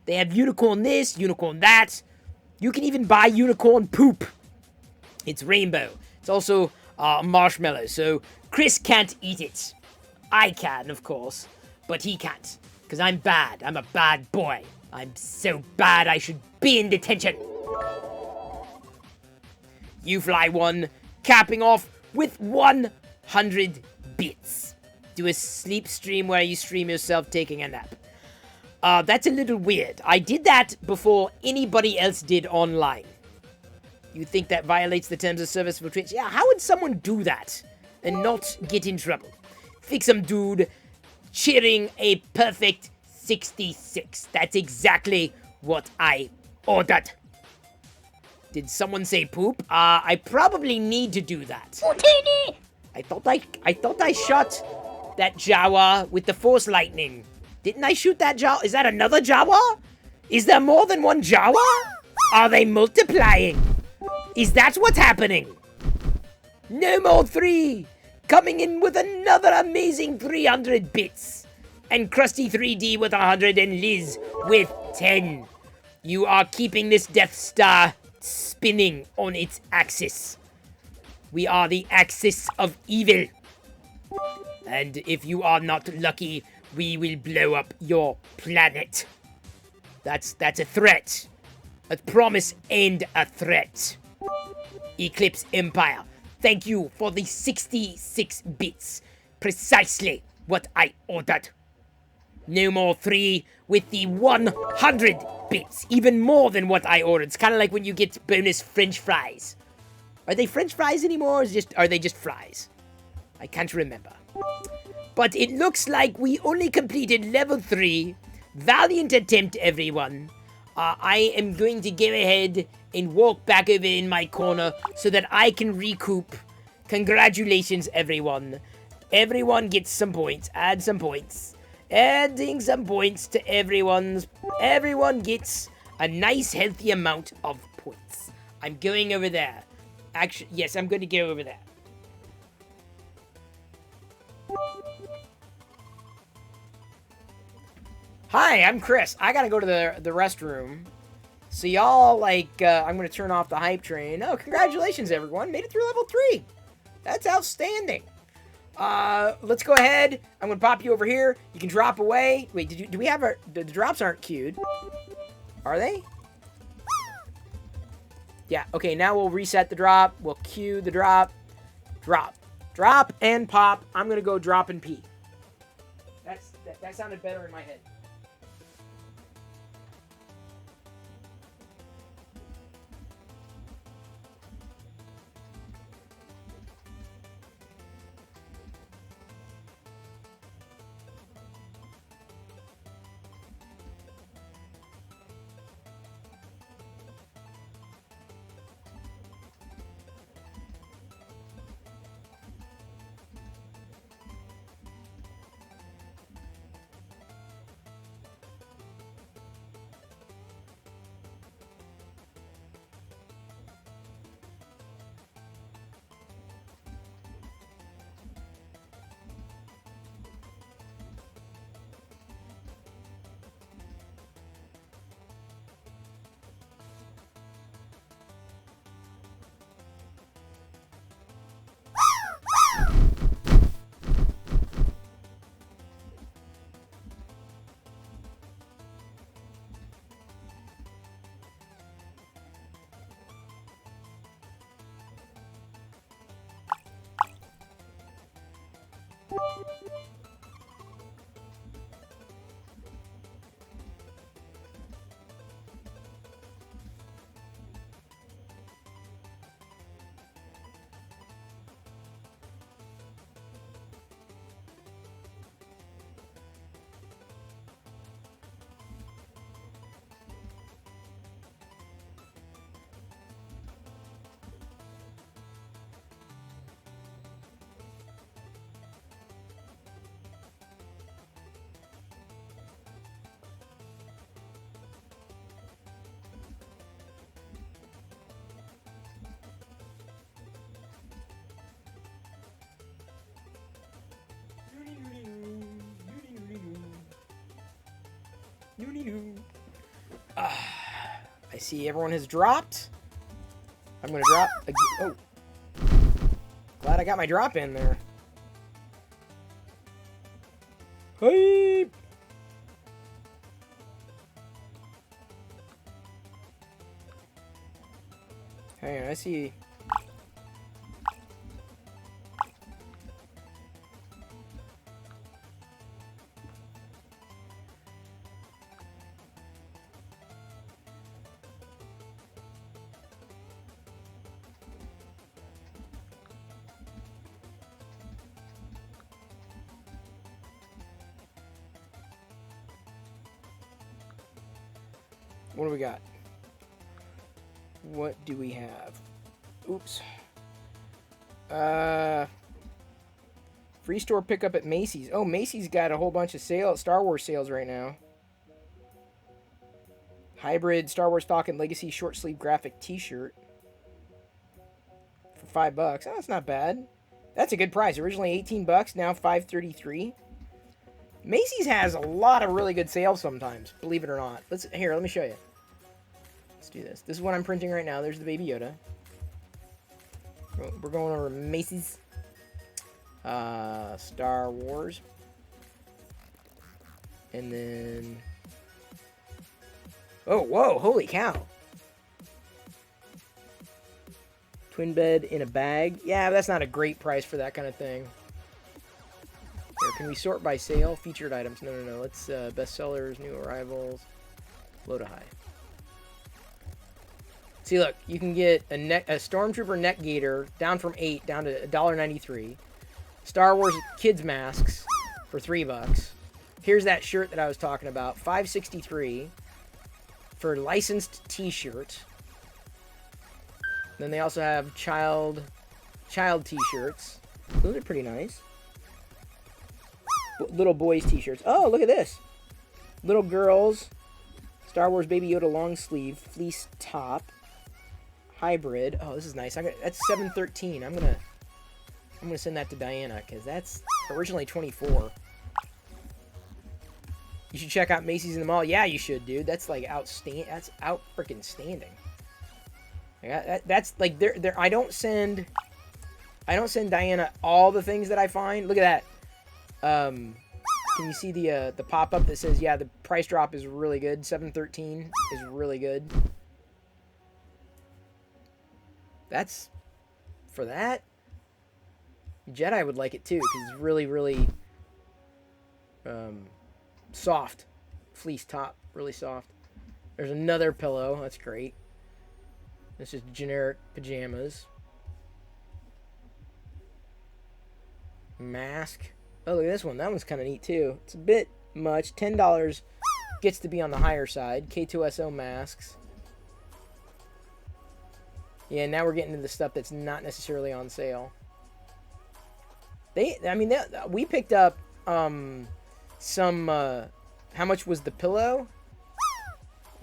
They have unicorn this, unicorn that. You can even buy unicorn poop. It's rainbow. It's also marshmallow. So Chris can't eat it. I can, of course. But he can't. Because I'm bad. I'm a bad boy. I'm so bad I should be in detention. UFly1 capping off with 100 bits. Do a sleep stream where you stream yourself taking a nap. That's a little weird. I did that before anybody else did online. You think that violates the terms of service for Twitch? Yeah, how would someone do that and not get in trouble? Think some dude cheering a perfect 66. That's exactly what I ordered. Did someone say poop? I probably need to do that. I thought I shot that Jawa with the Force Lightning. Didn't I shoot that Jawa? Is that another Jawa? Is there more than one Jawa? Are they multiplying? Is that what's happening? No More 3 coming in with another amazing 300 bits. And Krusty 3D with 100 and Liz with 10. You are keeping this Death Star spinning on its axis. We are the axis of evil. And if you are not lucky, we will blow up your planet. That's a threat. A promise and a threat. Eclipse Empire, thank you for the 66 bits. Precisely what I ordered. No More 3 with the 100 bits. Even more than what I ordered. It's kind of like when you get bonus French fries. Are they French fries anymore, or are they just fries? I can't remember. But it looks like we only completed level 3. Valiant attempt, everyone. I am going to go ahead and walk back over in my corner so that I can recoup. Congratulations, everyone. Everyone gets some points. Add some points. Adding some points to everyone gets a nice healthy amount of points. I'm going over there. Actually, yes, I'm going to go over there. Hi, I'm Chris. I gotta go to the restroom. So y'all, I'm gonna turn off the hype train. Oh, congratulations, everyone. Made it through level 3. That's outstanding. Let's go ahead. I'm gonna pop you over here. You can drop away. Wait, do we have the drops aren't queued. Are they? Yeah, okay, now we'll reset the drop. We'll queue the drop. Drop and pop. I'm gonna go drop and pee. That sounded better in my head. I see everyone has dropped. I'm gonna drop again. Oh, glad I got my drop in there. Hey. Hang on, I see. What do we got? What do we have? Oops. Free store pickup at Macy's. Oh, Macy's got a whole bunch of Star Wars sales right now. Hybrid Star Wars Falcon Legacy short sleeve graphic t-shirt for $5. Oh, that's not bad. That's a good price. Originally $18, now $5.33. Macy's has a lot of really good sales sometimes, believe it or not. Let me show you. Let's do this. This is what I'm printing right now. There's the Baby Yoda. We're going over Macy's. Star Wars. And then... Oh, whoa, holy cow. Twin bed in a bag. Yeah, that's not a great price for that kind of thing. Here, can we sort by sale? Featured items. No. Let's, bestsellers, new arrivals. Low to high. See, look, you can get a Stormtrooper neck gaiter down from $8 down to $1.93. Star Wars kids masks for $3. Here's that shirt that I was talking about, $5.63 for licensed t-shirt. Then they also have child t-shirts. Those are pretty nice. Little boys t-shirts. Oh, look at this. Little girls. Star Wars Baby Yoda long sleeve fleece top. Hybrid. Oh, this is nice. That's $7.13. I'm gonna send that to Diana because that's originally $24. You should check out Macy's in the mall. Yeah, you should, dude. That's like outstanding. That's freaking standing. That's like I don't send Diana all the things that I find. Look at that. Can you see the pop-up that says, yeah, the price drop is really good. $7.13 is really good. That's for that. Jedi would like it too because it's really, really soft. Fleece top, really soft. There's another pillow. That's great. It's just generic pajamas. Mask. Oh, look at this one. That one's kind of neat too. It's a bit much. $10 gets to be on the higher side. K2SO masks. Yeah, now we're getting into the stuff that's not necessarily on sale. We picked up some. How much was the pillow?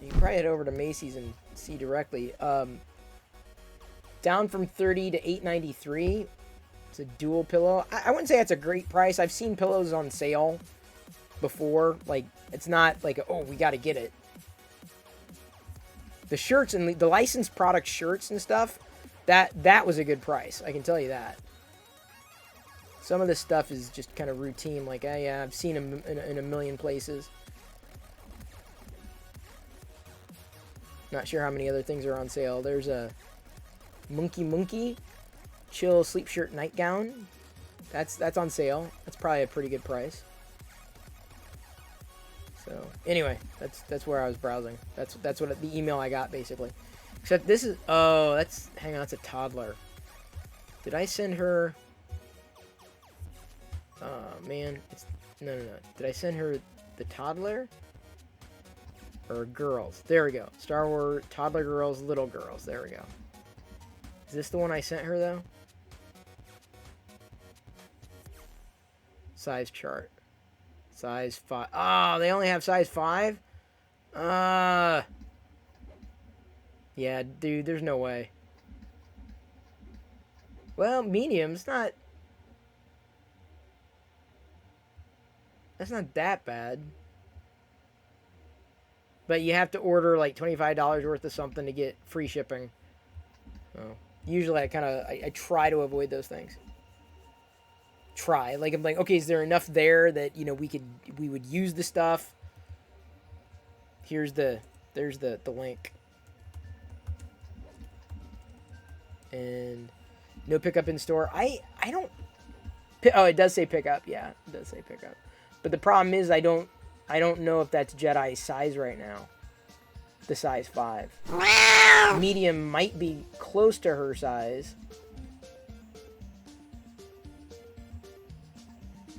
You can probably head over to Macy's and see directly. Down from $30 to $8.93. It's a dual pillow. I wouldn't say that's a great price. I've seen pillows on sale before. Like, it's not like, oh, we got to get it. The shirts and the licensed product shirts and stuff, that was a good price. I can tell you that. Some of this stuff is just kind of routine. Like, yeah, I've seen them in a million places. Not sure how many other things are on sale. There's a Monkey Chill sleep shirt nightgown. That's on sale. That's probably a pretty good price. So anyway, that's where I was browsing. That's what the email I got basically. Except this is hang on, it's a toddler. Did I send her? Oh man, no. Did I send her the toddler or girls? There we go. Star Wars toddler girls, little girls. There we go. Is this the one I sent her though? Size chart. Size 5. Oh, they only have size 5? Yeah, dude, there's no way. Well, medium's not... That's not that bad. But you have to order like $25 worth of something to get free shipping. So, usually I try to avoid those things. Try. Like, I'm like, okay, is there enough there that, you know, we would use the stuff? There's the link. And no pickup in store. I don't... Oh, it does say pickup. Yeah, it does say pickup. But the problem is I don't know if that's Jedi's size right now. The size 5. Medium might be close to her size.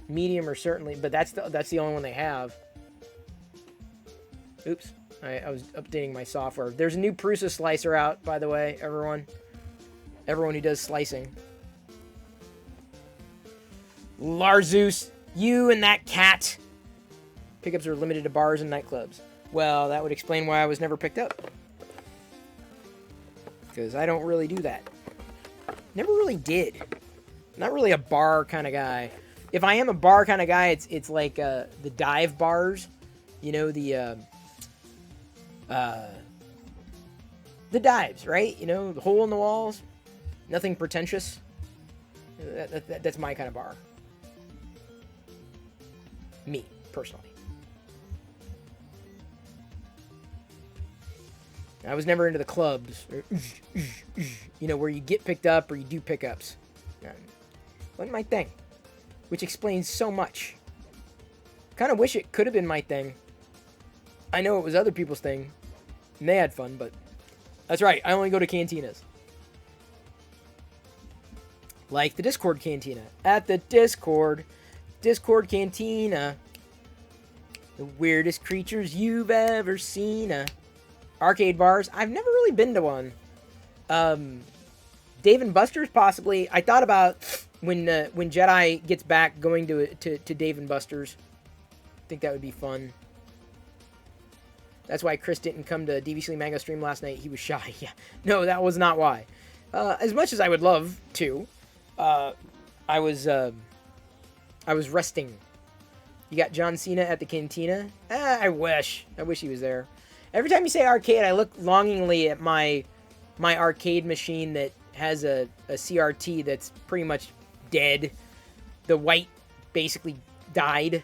Medium or certainly, but that's the only one they have. Oops, I was updating my software. There's a new Prusa slicer out, by the way, everyone who does slicing. Larzeus, you and that cat. Pickups are limited to bars and nightclubs. Well, that would explain why I was never picked up. Because I don't really do that. Never really did. Not really a bar kind of guy. If I am a bar kind of guy, it's like the dive bars, you know, the dives, right? You know, the hole in the walls, nothing pretentious. That's my kind of bar. Me, personally. I was never into the clubs, or, you know, where you get picked up or you do pickups. Wasn't my thing. Which explains so much. Kind of wish it could have been my thing. I know it was other people's thing. And they had fun, but... That's right, I only go to cantinas. Like the Discord Cantina. At the Discord Cantina. The weirdest creatures you've ever seen. Arcade bars. I've never really been to one. Dave & Buster's possibly. I thought about... When Jedi gets back, going to Dave & Buster's. I think that would be fun. That's why Chris didn't come to DVC Mango stream last night. He was shy. Yeah. No, that was not why. As much as I would love to, I was resting. You got John Cena at the Cantina? I wish. I wish he was there. Every time you say arcade, I look longingly at my arcade machine that has a CRT that's pretty much dead. The white basically died,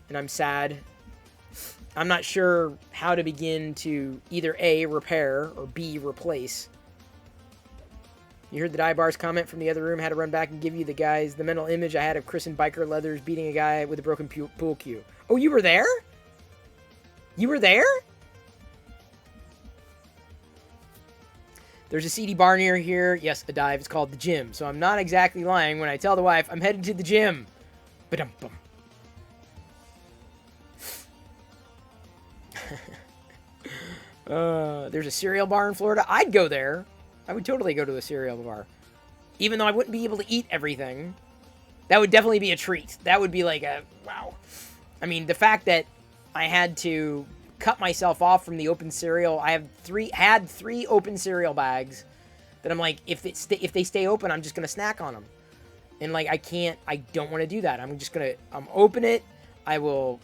and I'm sad. I'm not sure how to begin to either A, repair, or B, replace. You heard the Die Bars comment from the other room. Had to run back and give you the mental image I had of Chris in biker leathers beating a guy with a broken pool cue. Oh, you were there? You were there? There's a seedy bar near here. Yes, a dive. It's called The Gym. So I'm not exactly lying when I tell the wife I'm headed to the gym. Ba-dum-bum. There's a cereal bar in Florida. I'd go there. I would totally go to a cereal bar. Even though I wouldn't be able to eat everything. That would definitely be a treat. That would be like a... Wow. I mean, the fact that I had to... cut myself off from the open cereal. I had three open cereal bags that I'm like, if they stay open, I'm just gonna snack on them. And like, I don't want to do that. I'm open it. I will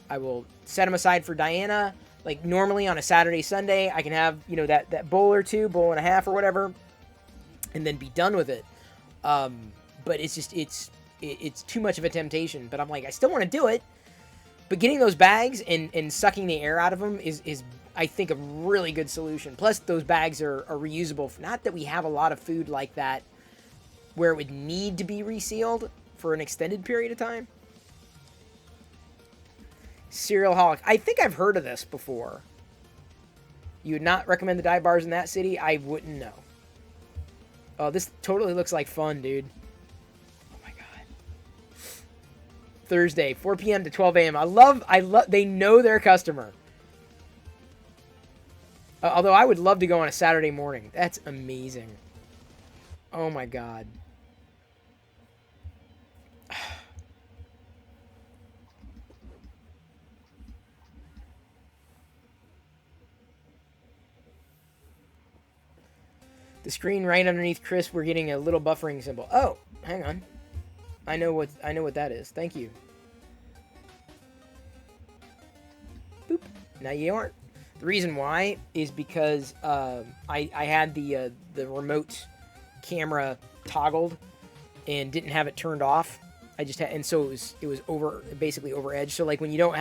set them aside for Diana. Like normally on a Saturday, Sunday, I can have, you know, that bowl or two, bowl and a half or whatever, and then be done with it. But it's just, it's too much of a temptation, but I'm like, I still want to do it. But getting those bags and sucking the air out of them is I think, a really good solution. Plus, those bags are reusable. Not that we have a lot of food like that where it would need to be resealed for an extended period of time. Cerealholic. I think I've heard of this before. You would not recommend the dive bars in that city? I wouldn't know. Oh, this totally looks like fun, dude. Oh my god. Thursday, 4 p.m. to 12 a.m. I love, they know their customer. Although I would love to go on a Saturday morning. That's amazing. Oh my god. The screen right underneath Chris, we're getting a little buffering symbol. Oh, hang on. I know what that is. Thank you. Boop. Now you aren't. The reason why is because I had the remote camera toggled and didn't have it turned off. I just had, and so it was basically over edge. So like when you're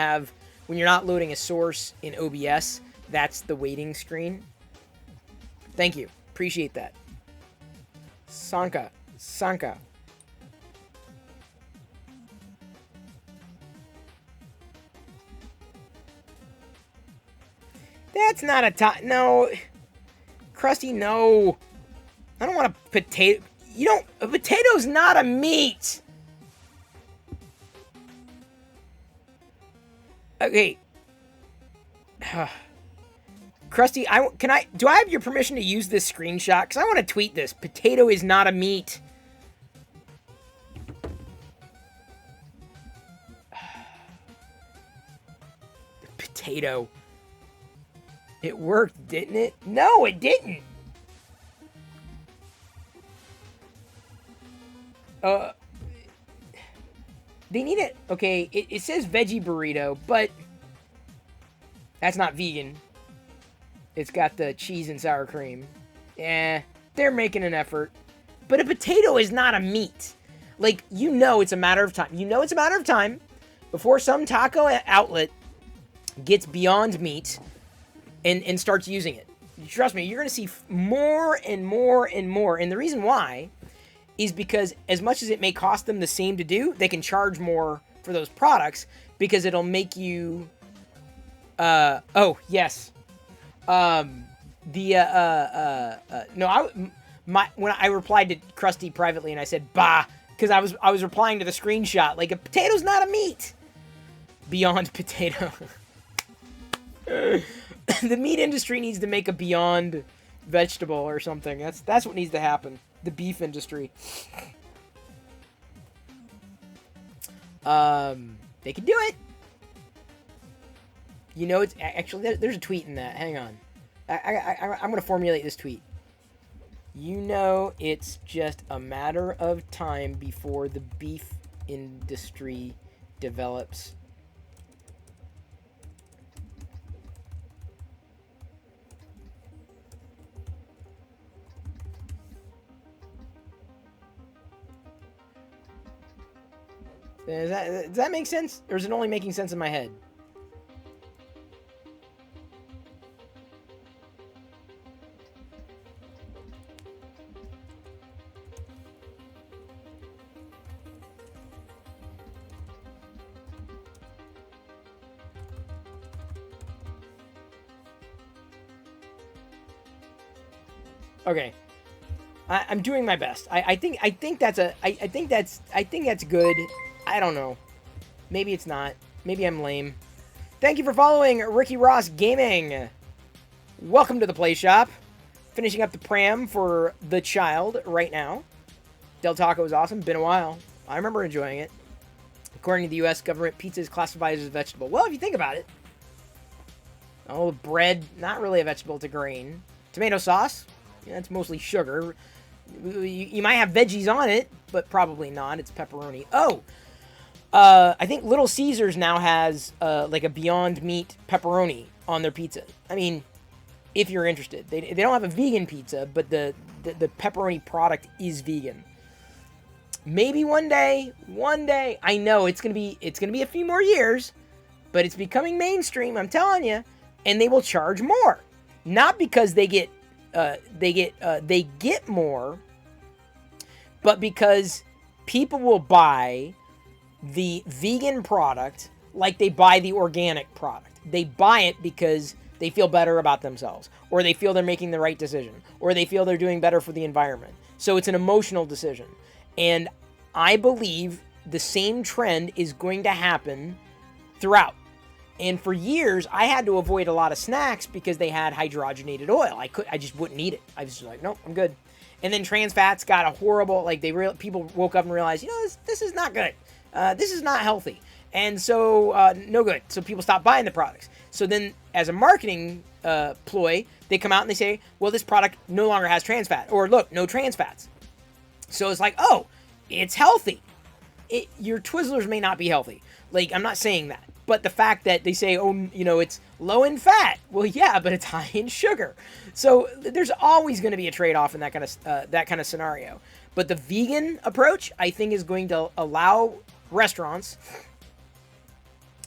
not loading a source in OBS, that's the waiting screen. Thank you. Appreciate that. Sanka. That's not a top. No. Krusty, no. I don't want a potato. A potato's not a meat. Okay. Krusty, do I have your permission to use this screenshot? Because I want to tweet this. Potato is not a meat. Potato. It worked, didn't it? No, it didn't. They need it. Okay, it says veggie burrito, but that's not vegan. It's got the cheese and sour cream. They're making an effort. But a potato is not a meat. Like, it's a matter of time. It's a matter of time before some taco outlet gets beyond meat and starts using it. Trust me, you're going to see more and more and more. And the reason why is because as much as it may cost them the same to do, they can charge more for those products because it'll make you... oh, yes. When I replied to Krusty privately and I said bah, because I was replying to the screenshot like a potato's not a meat. Beyond potato. The meat industry needs to make a Beyond vegetable or something. That's what needs to happen. The beef industry. They can do it. It's actually there's a tweet in that. Hang on, I'm gonna formulate this tweet. It's just a matter of time before the beef industry develops. Does that make sense, or is it only making sense in my head? Okay, I'm doing my best. I think that's good. I don't know. Maybe it's not. Maybe I'm lame. Thank you for following Ricky Ross Gaming. Welcome to the Play Shop. Finishing up the pram for the child right now. Del Taco is awesome. Been a while. I remember enjoying it. According to the U.S. government, pizza is classified as a vegetable. Well, if you think about it. Oh, bread, not really a vegetable, it's a grain. Tomato sauce, it's mostly sugar. You might have veggies on it, but probably not. It's pepperoni. Oh, I think Little Caesars now has like a Beyond Meat pepperoni on their pizza. I mean, if you're interested. They don't have a vegan pizza, but the pepperoni product is vegan. Maybe one day. I know it's gonna be a few more years, but it's becoming mainstream. I'm telling you, and they will charge more, not because they get more, but because people will buy the vegan product like they buy the organic product. They buy it because they feel better about themselves, or they feel they're making the right decision, or they feel they're doing better for the environment. So it's an emotional decision. And I believe the same trend is going to happen throughout. And for years, I had to avoid a lot of snacks because they had hydrogenated oil. I just wouldn't eat it. I was just like, nope, I'm good. And then trans fats got a horrible, like people woke up and realized, this is not good. This is not healthy. And so, no good. So people stopped buying the products. So then as a marketing ploy, they come out and they say, well, this product no longer has trans fat. Or look, no trans fats. So it's like, oh, it's healthy. Your Twizzlers may not be healthy. Like, I'm not saying that. But the fact that they say, oh, it's low in fat. Well, yeah, but it's high in sugar. So there's always going to be a trade-off in that kind of scenario. But the vegan approach, I think, is going to allow restaurants,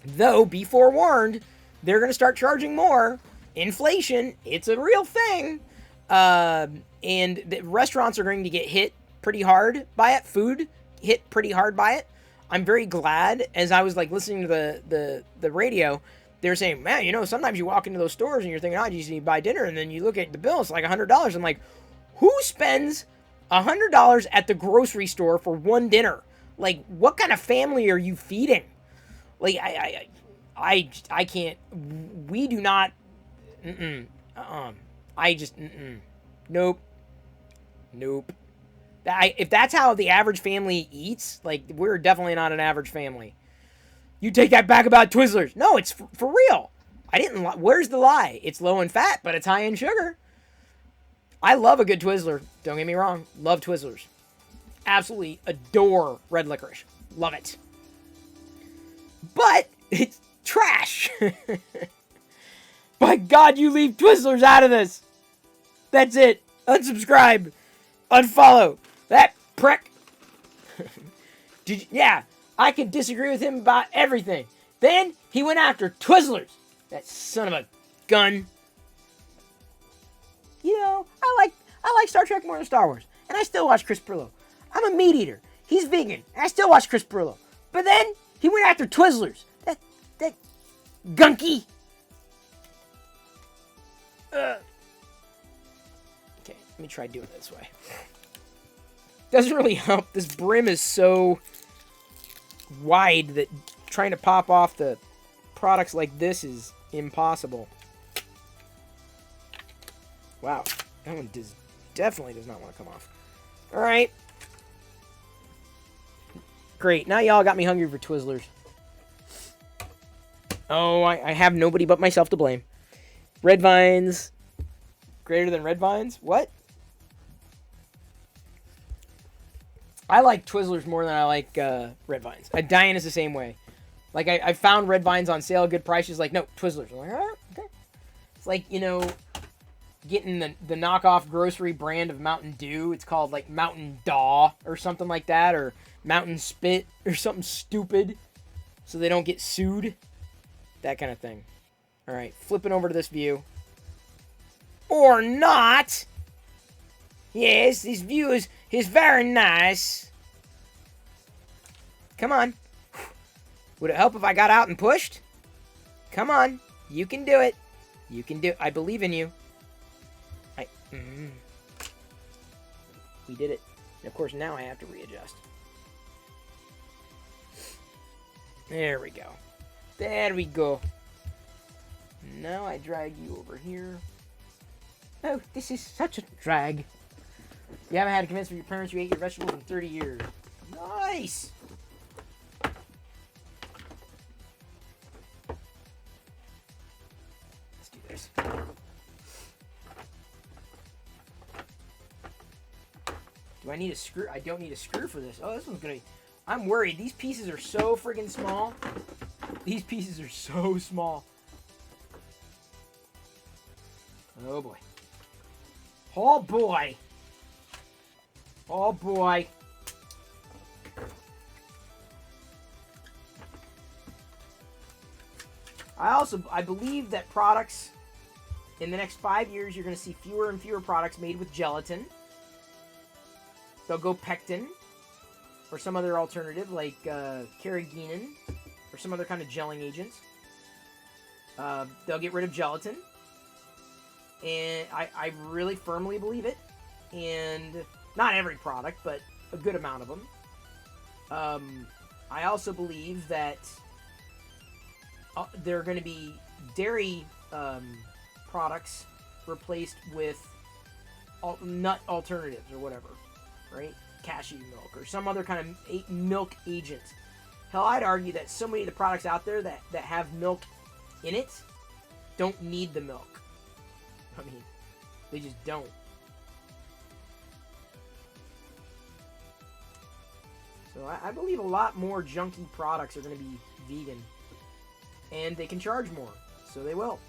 though, be forewarned, they're going to start charging more. Inflation, it's a real thing. And the restaurants are going to get hit pretty hard by it. Food hit pretty hard by it. I'm very glad, as I was like listening to the radio, they're saying, man, sometimes you walk into those stores and you're thinking, I just need to buy dinner, and then you look at the bill, it's like $100. I'm like, who spends $100 at the grocery store for one dinner? Like, what kind of family are you feeding? Like, I can't. We do not. Nope. If that's how the average family eats, like, we're definitely not an average family. You take that back about Twizzlers. No, it's for real. Where's the lie? It's low in fat, but it's high in sugar. I love a good Twizzler. Don't get me wrong. Love Twizzlers. Absolutely adore red licorice. Love it. But it's trash. By God, you leave Twizzlers out of this. That's it. Unsubscribe. Unfollow. That prick. Yeah, I could disagree with him about everything. Then he went after Twizzlers. That son of a gun. I like Star Trek more than Star Wars. And I still watch Chris Pirillo. I'm a meat eater. He's vegan. And I still watch Chris Pirillo. But then he went after Twizzlers. That gunky. Okay, let me try doing it this way. Doesn't really help. This brim is so wide that trying to pop off the products like this is impossible. Wow, that one definitely does not want to come off. All right. Great, now y'all got me hungry for Twizzlers. Oh, I have nobody but myself to blame. Red Vines. Greater than Red Vines? What? I like Twizzlers more than I like Red Vines. Diane is the same way. Like, I found Red Vines on sale, good price. She's like, no, Twizzlers. I'm like, all right, okay. It's like, getting the knockoff grocery brand of Mountain Dew. It's called, like, Mountain Daw or something like that, or Mountain Spit or something stupid so they don't get sued. That kind of thing. All right, flipping over to this view. Or not. Yes, this view is very nice. Come on. Would it help if I got out and pushed? Come on. You can do it. You can do it. I believe in you. We did it. And of course, now I have to readjust. There we go. There we go. Now I drag you over here. Oh, this is such a drag. You haven't had to convince your parents you ate your vegetables in 30 years. Nice! Let's do this. Do I need a screw? I don't need a screw for this. Oh, this one's gonna be... I'm worried. These pieces are so friggin' small. These pieces are so small. Oh, boy. Oh, boy. Oh, boy. I believe that products, in the next 5 years, you're going to see fewer and fewer products made with gelatin. They'll go pectin. or some other alternative like carrageenan or some other kind of gelling agents. They'll get rid of gelatin. And I really firmly believe it. And not every product, but a good amount of them. I also believe that there are going to be dairy products replaced with nut alternatives or whatever, right? Cashew milk or some other kind of milk agent. Hell, I'd argue that so many of the products out there that have milk in it don't need the milk. I mean, they just don't. So I believe a lot more junky products are going to be vegan. And they can charge more, so they will.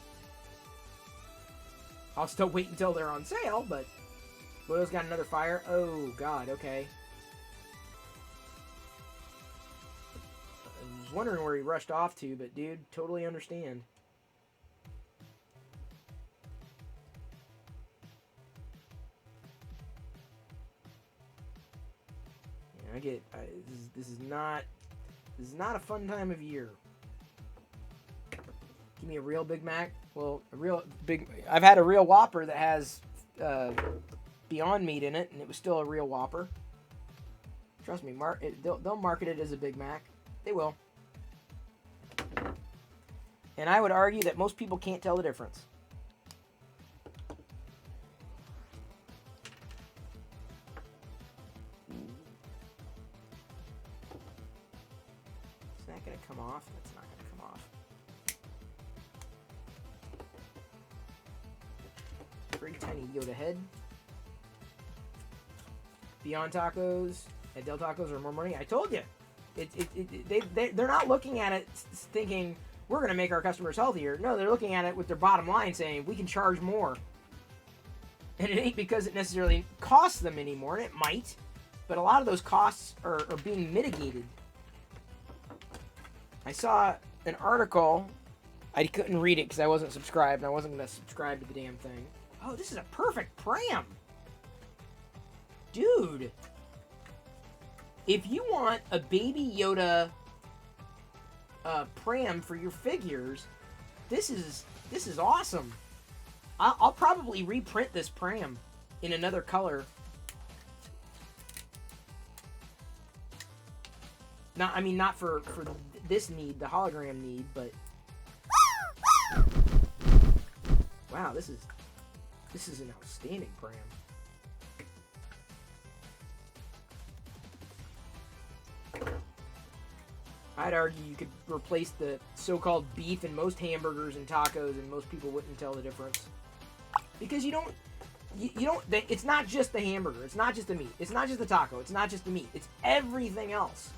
I'll still wait until they're on sale, but Boyle's got another fire. Oh, God, okay. I was wondering where he rushed off to, but dude, totally understand. Yeah, I get this is not a fun time of year. Give me a real Big Mac. Well, I've had a real Whopper that has Beyond Meat in it, and it was still a real Whopper. Trust me, they'll market it as a Big Mac. They will. And I would argue that most people can't tell the difference. Is that going to come off? That's not going to come off. Very tiny Yoda head. Beyond Tacos and Del Tacos are more money. I told you. They're not looking at it thinking we're going to make our customers healthier. No, they're looking at it with their bottom line saying we can charge more. And it ain't because it necessarily costs them anymore, and it might. But a lot of those costs are being mitigated. I saw an article. I couldn't read it because I wasn't subscribed, and I wasn't going to subscribe to the damn thing. Oh, this is a perfect pram. Dude. If you want a Baby Yoda pram for your figures, this is awesome. I'll probably reprint this pram in another color. Not for this need, the hologram need, but wow, this is an outstanding pram. I'd argue you could replace the so-called beef in most hamburgers and tacos, and most people wouldn't tell the difference. Because you don't, it's not just the hamburger, it's not just the meat, it's not just the taco, it's not just the meat, it's everything else.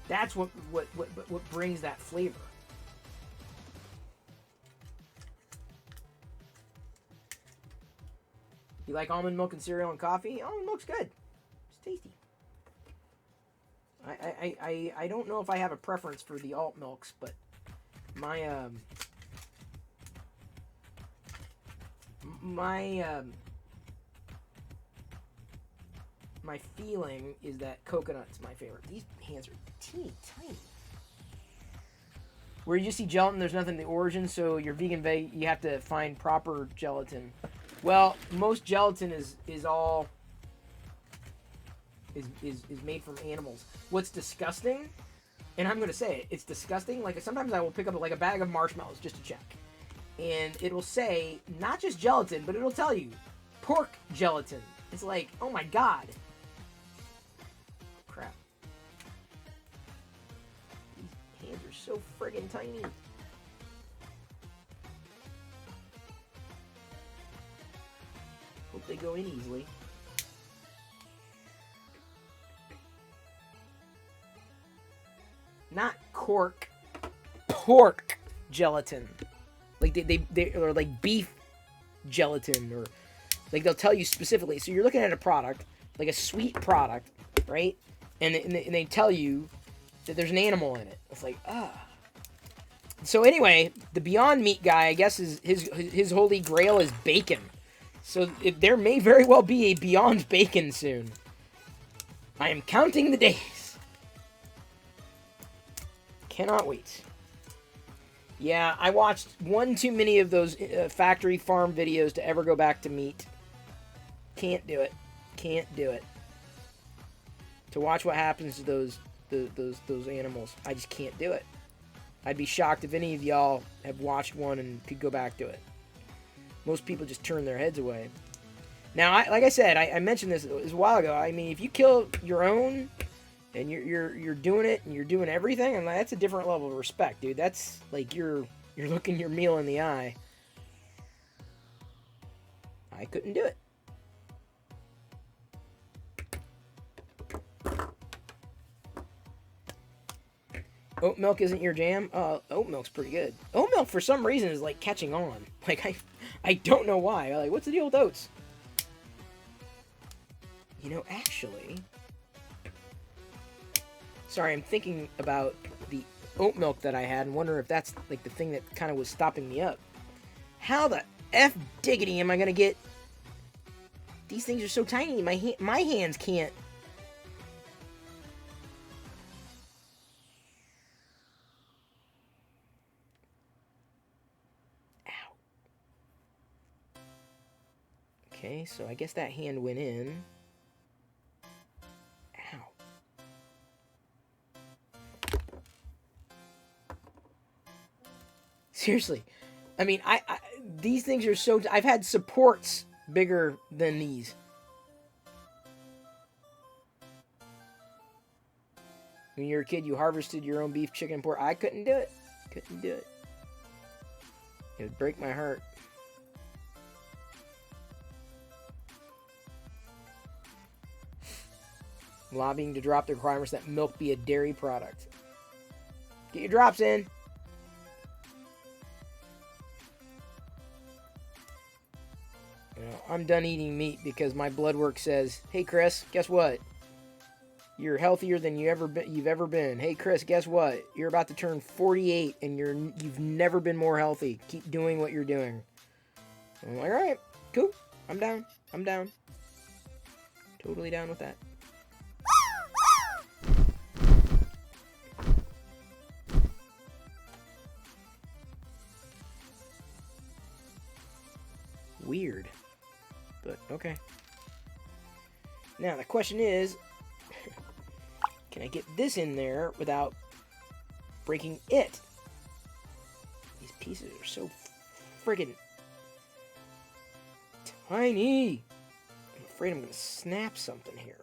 That's what brings that flavor. You like almond milk and cereal and coffee? Almond milk's good. It's tasty. I don't know if I have a preference for the alt milks, but my my feeling is that coconut's my favorite. These hands are teeny tiny. Where you see gelatin, there's nothing in the origin, so your vegan veg, you have to find proper gelatin. Well, most gelatin is made from animals. What's disgusting, and I'm gonna say it, it's disgusting. Like sometimes I will pick up like a bag of marshmallows just to check, and it'll say not just gelatin, but it'll tell you pork gelatin. It's like, oh my god, crap. These hands are so friggin' tiny. Hope they go in easily. Not cork, pork gelatin. Like they or like beef gelatin, or like they'll tell you specifically. So you're looking at a product, like a sweet product, right? And they tell you that there's an animal in it. It's like, So anyway, the Beyond Meat guy, I guess his holy grail is bacon. So there may very well be a Beyond Bacon soon. I am counting the days. Cannot wait. Yeah, I watched one too many of those factory farm videos to ever go back to meat. Can't do it. Can't do it. To watch what happens to those animals, I just can't do it. I'd be shocked if any of y'all have watched one and could go back to it. Most people just turn their heads away. Now, like I said, I mentioned this a while ago. I mean, if you kill your own and you're doing it and you're doing everything, and that's a different level of respect, dude. That's like you're looking your meal in the eye. I couldn't do it. Oat milk isn't your jam? Oat milk's pretty good. Oat milk, for some reason, is, like, catching on. Like, I don't know why. Like, what's the deal with oats? You know, actually... Sorry, I'm thinking about the oat milk that I had and wondering if that's, like, the thing that kind of was stopping me up. How the F diggity am I gonna get... These things are so tiny, my hands can't... Okay, so I guess that hand went in. Ow. Seriously. I mean, these things are so... I've had supports bigger than these. When you were a kid, you harvested your own beef, chicken, and pork. I couldn't do it. Couldn't do it. It would break my heart. Lobbying to drop the requirements that milk be a dairy product. Get your drops in. You know, I'm done eating meat because my blood work says, hey Chris, guess what? You're healthier than you've ever been. Hey Chris, guess what? You're about to turn 48 and you've never been more healthy. Keep doing what you're doing. I'm like, all right, cool. I'm down. I'm down. Totally down with that. Weird, but okay. Now the question is, can I get this in there without breaking it? These pieces are so friggin' tiny. I'm afraid I'm gonna snap something here.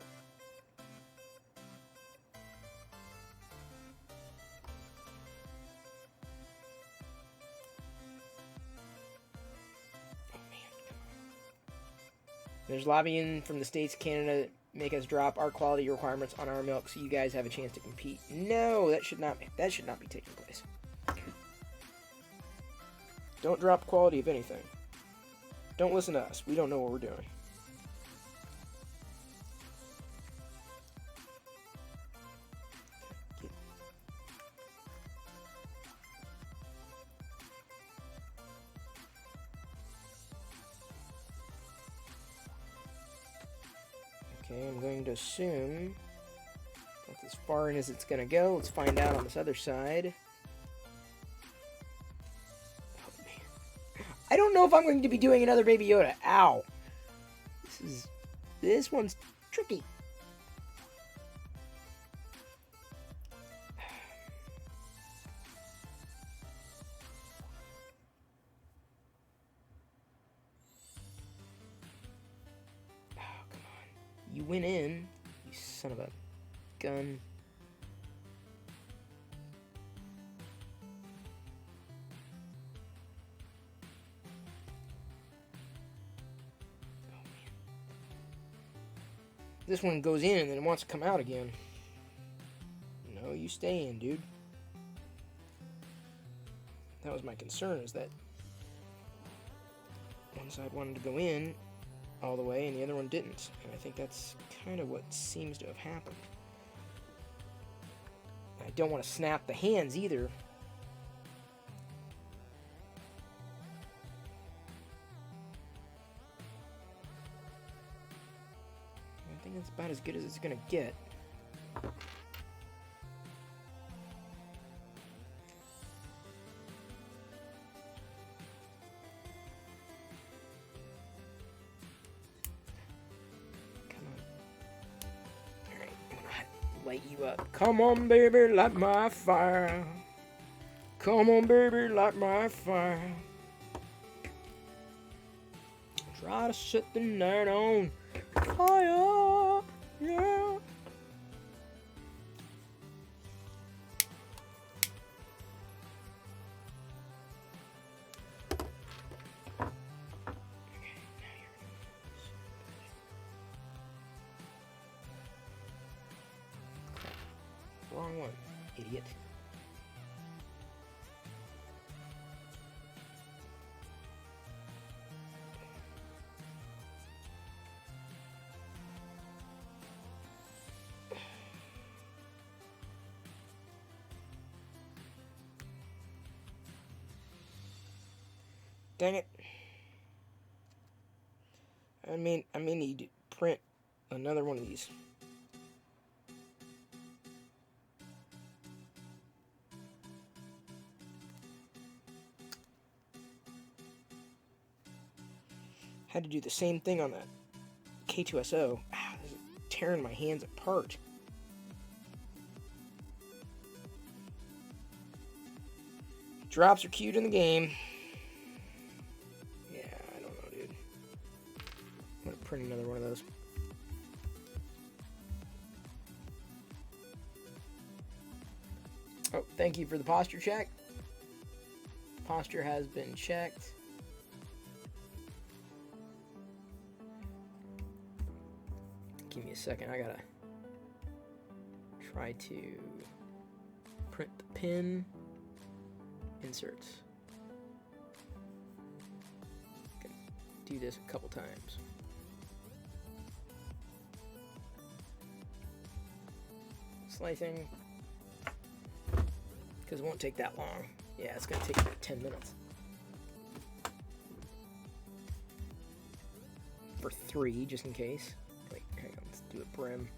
There's lobbying from the states, Canada, make us drop our quality requirements on our milk so you guys have a chance to compete. No, that should not be taking place. Don't drop quality of anything. Don't listen to us. We don't know what we're doing. Okay, I'm going to assume that's as far in as it's going to go. Let's find out on this other side. Oh, man. I don't know if I'm going to be doing another Baby Yoda. Ow. This one's tricky. You went in, you son of a gun. Oh, man. This one goes in and then it wants to come out again. No, you stay in, dude. That was my concern, is that one side wanted to go in all the way and the other one didn't, and I think that's kind of what seems to have happened. I don't want to snap the hands either. I think that's about as good as it's gonna get. Come on. Alright, I'm gonna light you up. Come on, baby, light my fire. Come on, baby, light my fire. Try to set the night on fire, yeah. Wrong one, idiot. Dang it. I may need to print another one of these. Had to do the same thing on that K2SO. Ah, this is tearing my hands apart. Drops are cute in the game. Yeah, I don't know, dude. I'm gonna print another one of those. Oh, thank you for the posture check. Posture has been checked. Give me a second, I gotta try to print the pin inserts. Gonna do this a couple times. Slicing, because it won't take that long. Yeah, it's gonna take about 10 minutes. For 3, just in case. Wait, hang on, let's do a brim.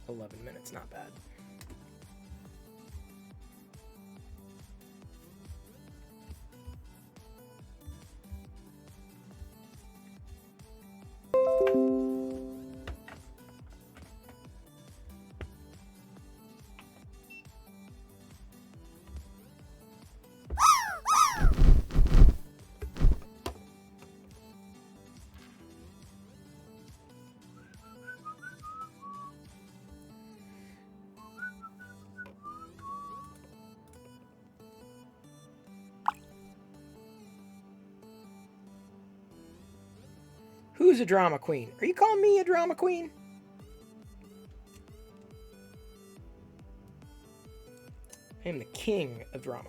11 minutes, not bad. Who's a drama queen? Are you calling me a drama queen? I am the king of drama.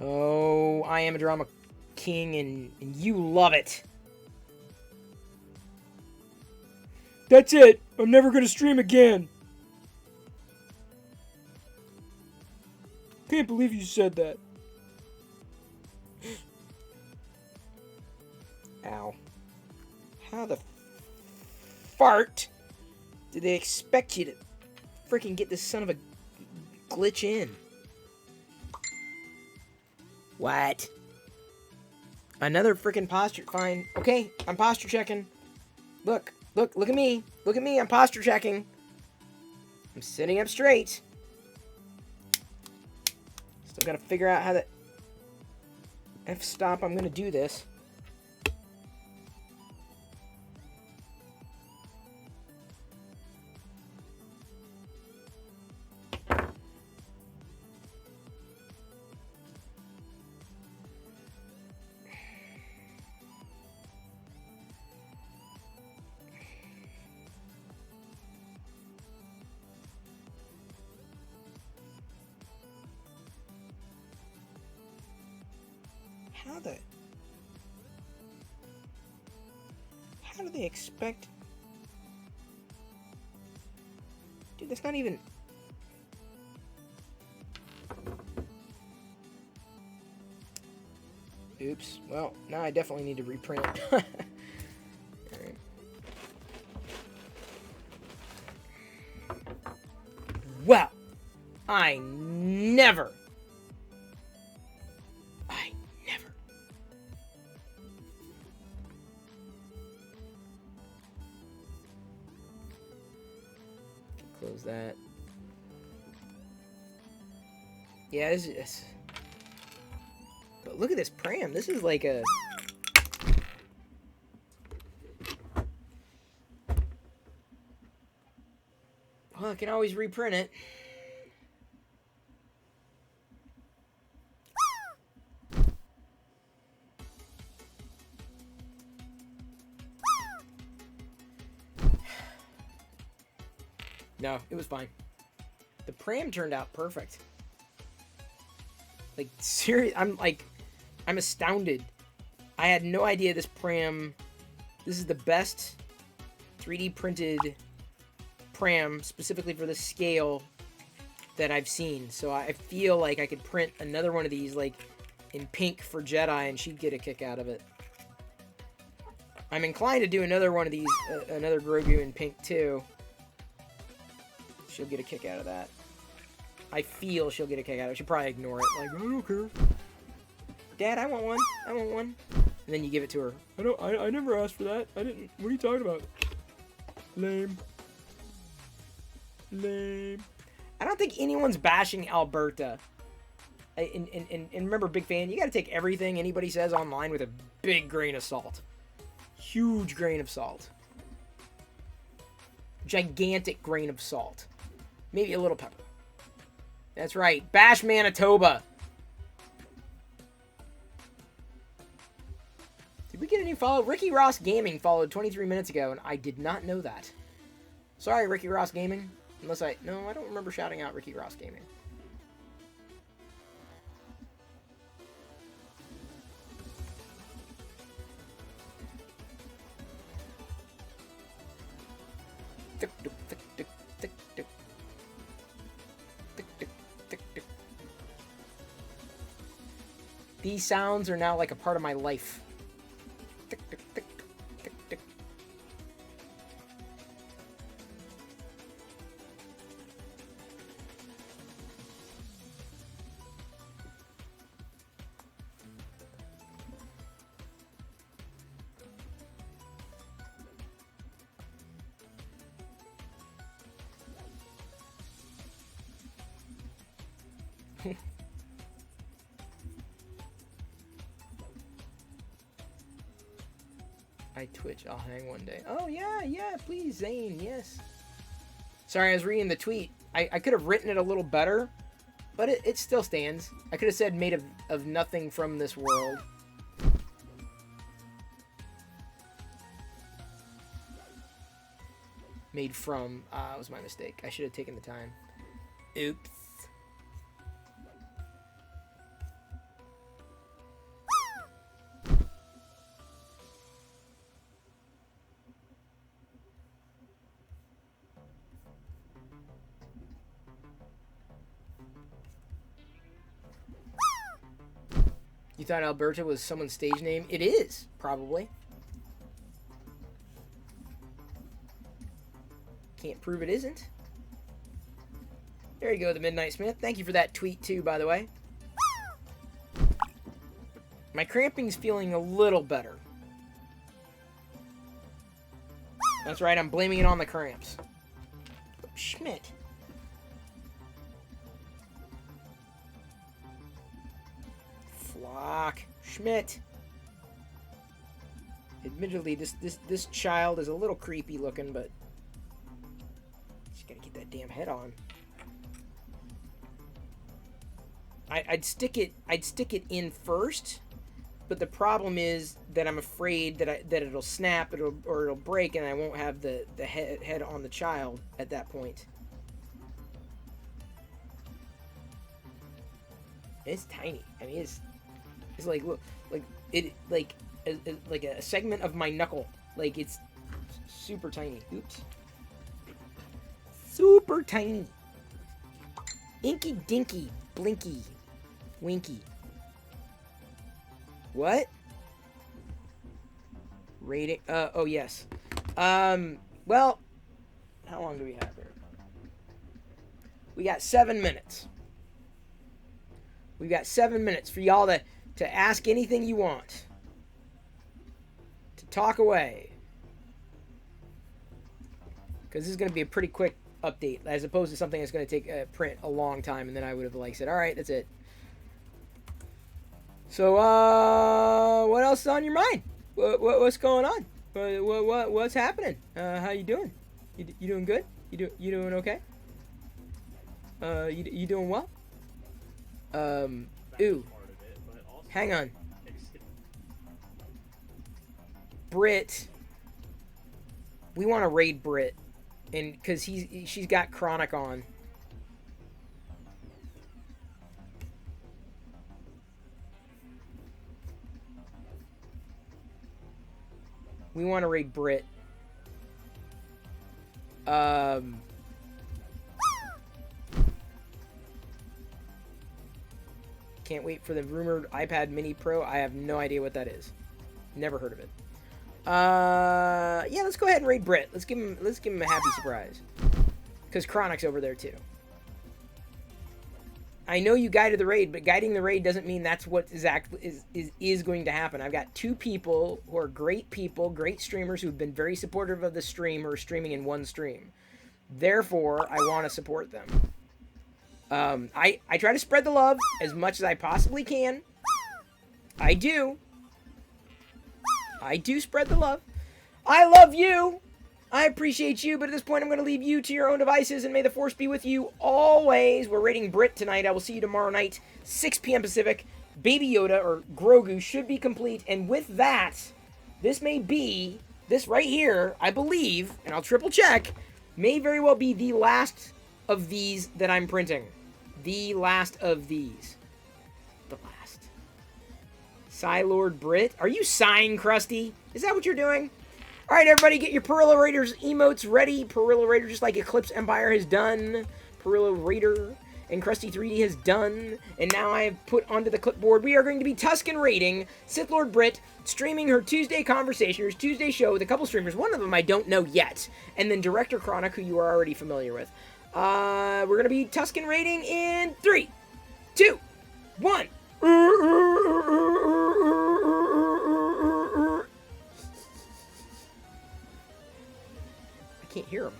Oh, I am a drama king and you love it. That's it. I'm never going to stream again. Can't believe you said that. Ow. How the fart did they expect you to freaking get this son of a glitch in? What? Another freaking posture. Fine. Okay, I'm posture checking. Look at me. Look at me, I'm posture checking. I'm sitting up straight. Still gotta figure out how to f-stop I'm gonna do this. How do they expect? Dude, that's not even... Oops. Well, now I definitely need to reprint it. Alright. Well, I never. Close that. Yeah, this is. But look at this pram. This is like a. Well, I can always reprint it. No, it was fine. The pram turned out perfect. Like, serious, I'm astounded. I had no idea this pram, this is the best 3D printed pram specifically for the scale that I've seen. So I feel like I could print another one of these, like, in pink for Jedi, and she'd get a kick out of it. I'm inclined to do another one of these, another Grogu in pink, too. She'll get a kick out of that. I feel she'll get a kick out of it. She'll probably ignore it. Like, I don't care. Dad, I want one. I want one. And then you give it to her. I never asked for that. I didn't. What are you talking about? Lame. Lame. I don't think anyone's bashing Alberta. And remember, big fan, you gotta take everything anybody says online with a big grain of salt. Huge grain of salt. Gigantic grain of salt. Maybe a little pepper. That's right. Bash Manitoba. Did we get any follow? Ricky Ross Gaming followed 23 minutes ago, and I did not know that. Sorry, Ricky Ross Gaming. Unless I... No, I don't remember shouting out Ricky Ross Gaming. These sounds are now like a part of my life. Twitch, I'll hang one day. Oh, yeah, please, Zane, yes. Sorry, I was reading the tweet. I could have written it a little better, but it still stands. I could have said made of nothing from this world. Made from, was my mistake. I should have taken the time. Oops. You thought Alberta was someone's stage name? It is, probably. Can't prove it isn't. There you go, the Midnight Smith. Thank you for that tweet, too, by the way. My cramping's feeling a little better. That's right, I'm blaming it on the cramps. Schmidt. Flock. Schmidt. Admittedly, this child is a little creepy looking, but just gotta get that damn head on. I'd stick it in first, but the problem is that I'm afraid that it'll snap, or it'll break, and I won't have the head on the child at that point. It's tiny. I mean, it's like, look, like it like a segment of my knuckle. Like, it's super tiny. Oops. Super tiny. Inky dinky blinky winky. What? Rating. Oh, yes. Well, how long do we have here? We got 7 minutes. We've got 7 minutes for y'all to ask anything you want. To talk away. Because this is going to be a pretty quick update, as opposed to something that's going to take print a long time, and then I would have said, all right, that's it. So, what else is on your mind? What's going on? What's happening? How you doing? You doing good? You doing okay? You doing well? Ooh. Hang on. Brit. We want to raid Brit. And because she's got Chronic on. We want to raid Brit. Can't wait for the rumored iPad Mini Pro. I have no idea what that is. Never heard of it. Yeah, let's go ahead and raid Brit. Let's give him a happy surprise. Because Chronic's over there too. I know you guided the raid, but guiding the raid doesn't mean that's what is going to happen. I've got two people who are great people, great streamers who've been very supportive of the stream, who are streaming in one stream. Therefore, I want to support them. I try to spread the love as much as I possibly can. I do spread the love. I love you. I appreciate you, but at this point I'm going to leave you to your own devices, and may the force be with you always. We're raiding Brit tonight. I will see you tomorrow night, 6 p.m. Pacific. Baby Yoda, or Grogu, should be complete, and with that, this right here, I believe, and I'll triple check, may very well be the last of these that I'm printing. The last of these. The last. Psylord Brit. Are you sighing, Krusty? Is that what you're doing? Alright, everybody, get your Perillo Raiders emotes ready. Perillo Raider, just like Eclipse Empire has done. Perillo Raider and Krusty 3D has done. And now I have put onto the clipboard, we are going to be Tusken raiding Sith Lord Brit, streaming her Tuesday conversation, her Tuesday show with a couple streamers. One of them I don't know yet. And then Director Chronic, who you are already familiar with. We're going to be Tusken raiding in 3, 2, 1. I can't hear him.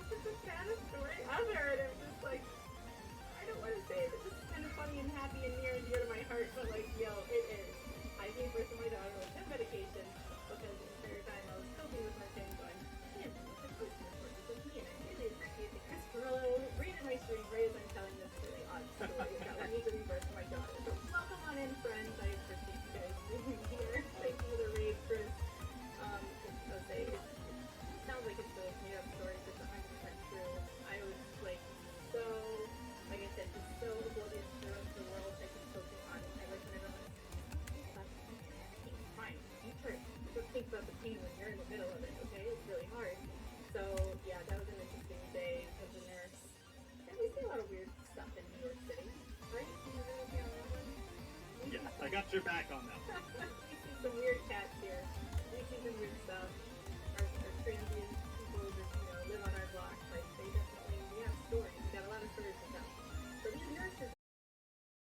It's the saddest story ever, and I'm just like, I don't want to say it, it's just kind of funny and happy and near and dear to my heart, but like, yo, it is. I gave birth to my daughter with hip medication because the entire time I was coping with my pain going, man, the person is with me, and I really appreciate that Chris Perillo rated my stream right as I'm telling this really odd story about when I gave birth to my daughter. So welcome on in, friends. I appreciate you guys being here. Thank you for the raid, Chris. I'll say it sounds like it's a made-up story, but it's 100% true. I was like so, like I said, just so oblivious to the rest of the world. I just focus on everything everyone. It's fine. You try. Just think about the pain when you're in the middle of it. Okay, it's really hard. So yeah, that was an interesting day as a nurse. And we see a lot of weird stuff in New York City, right? Yeah, I got your back on that. We see some weird cats here. We see some weird stuff. Our transient people that live on our block.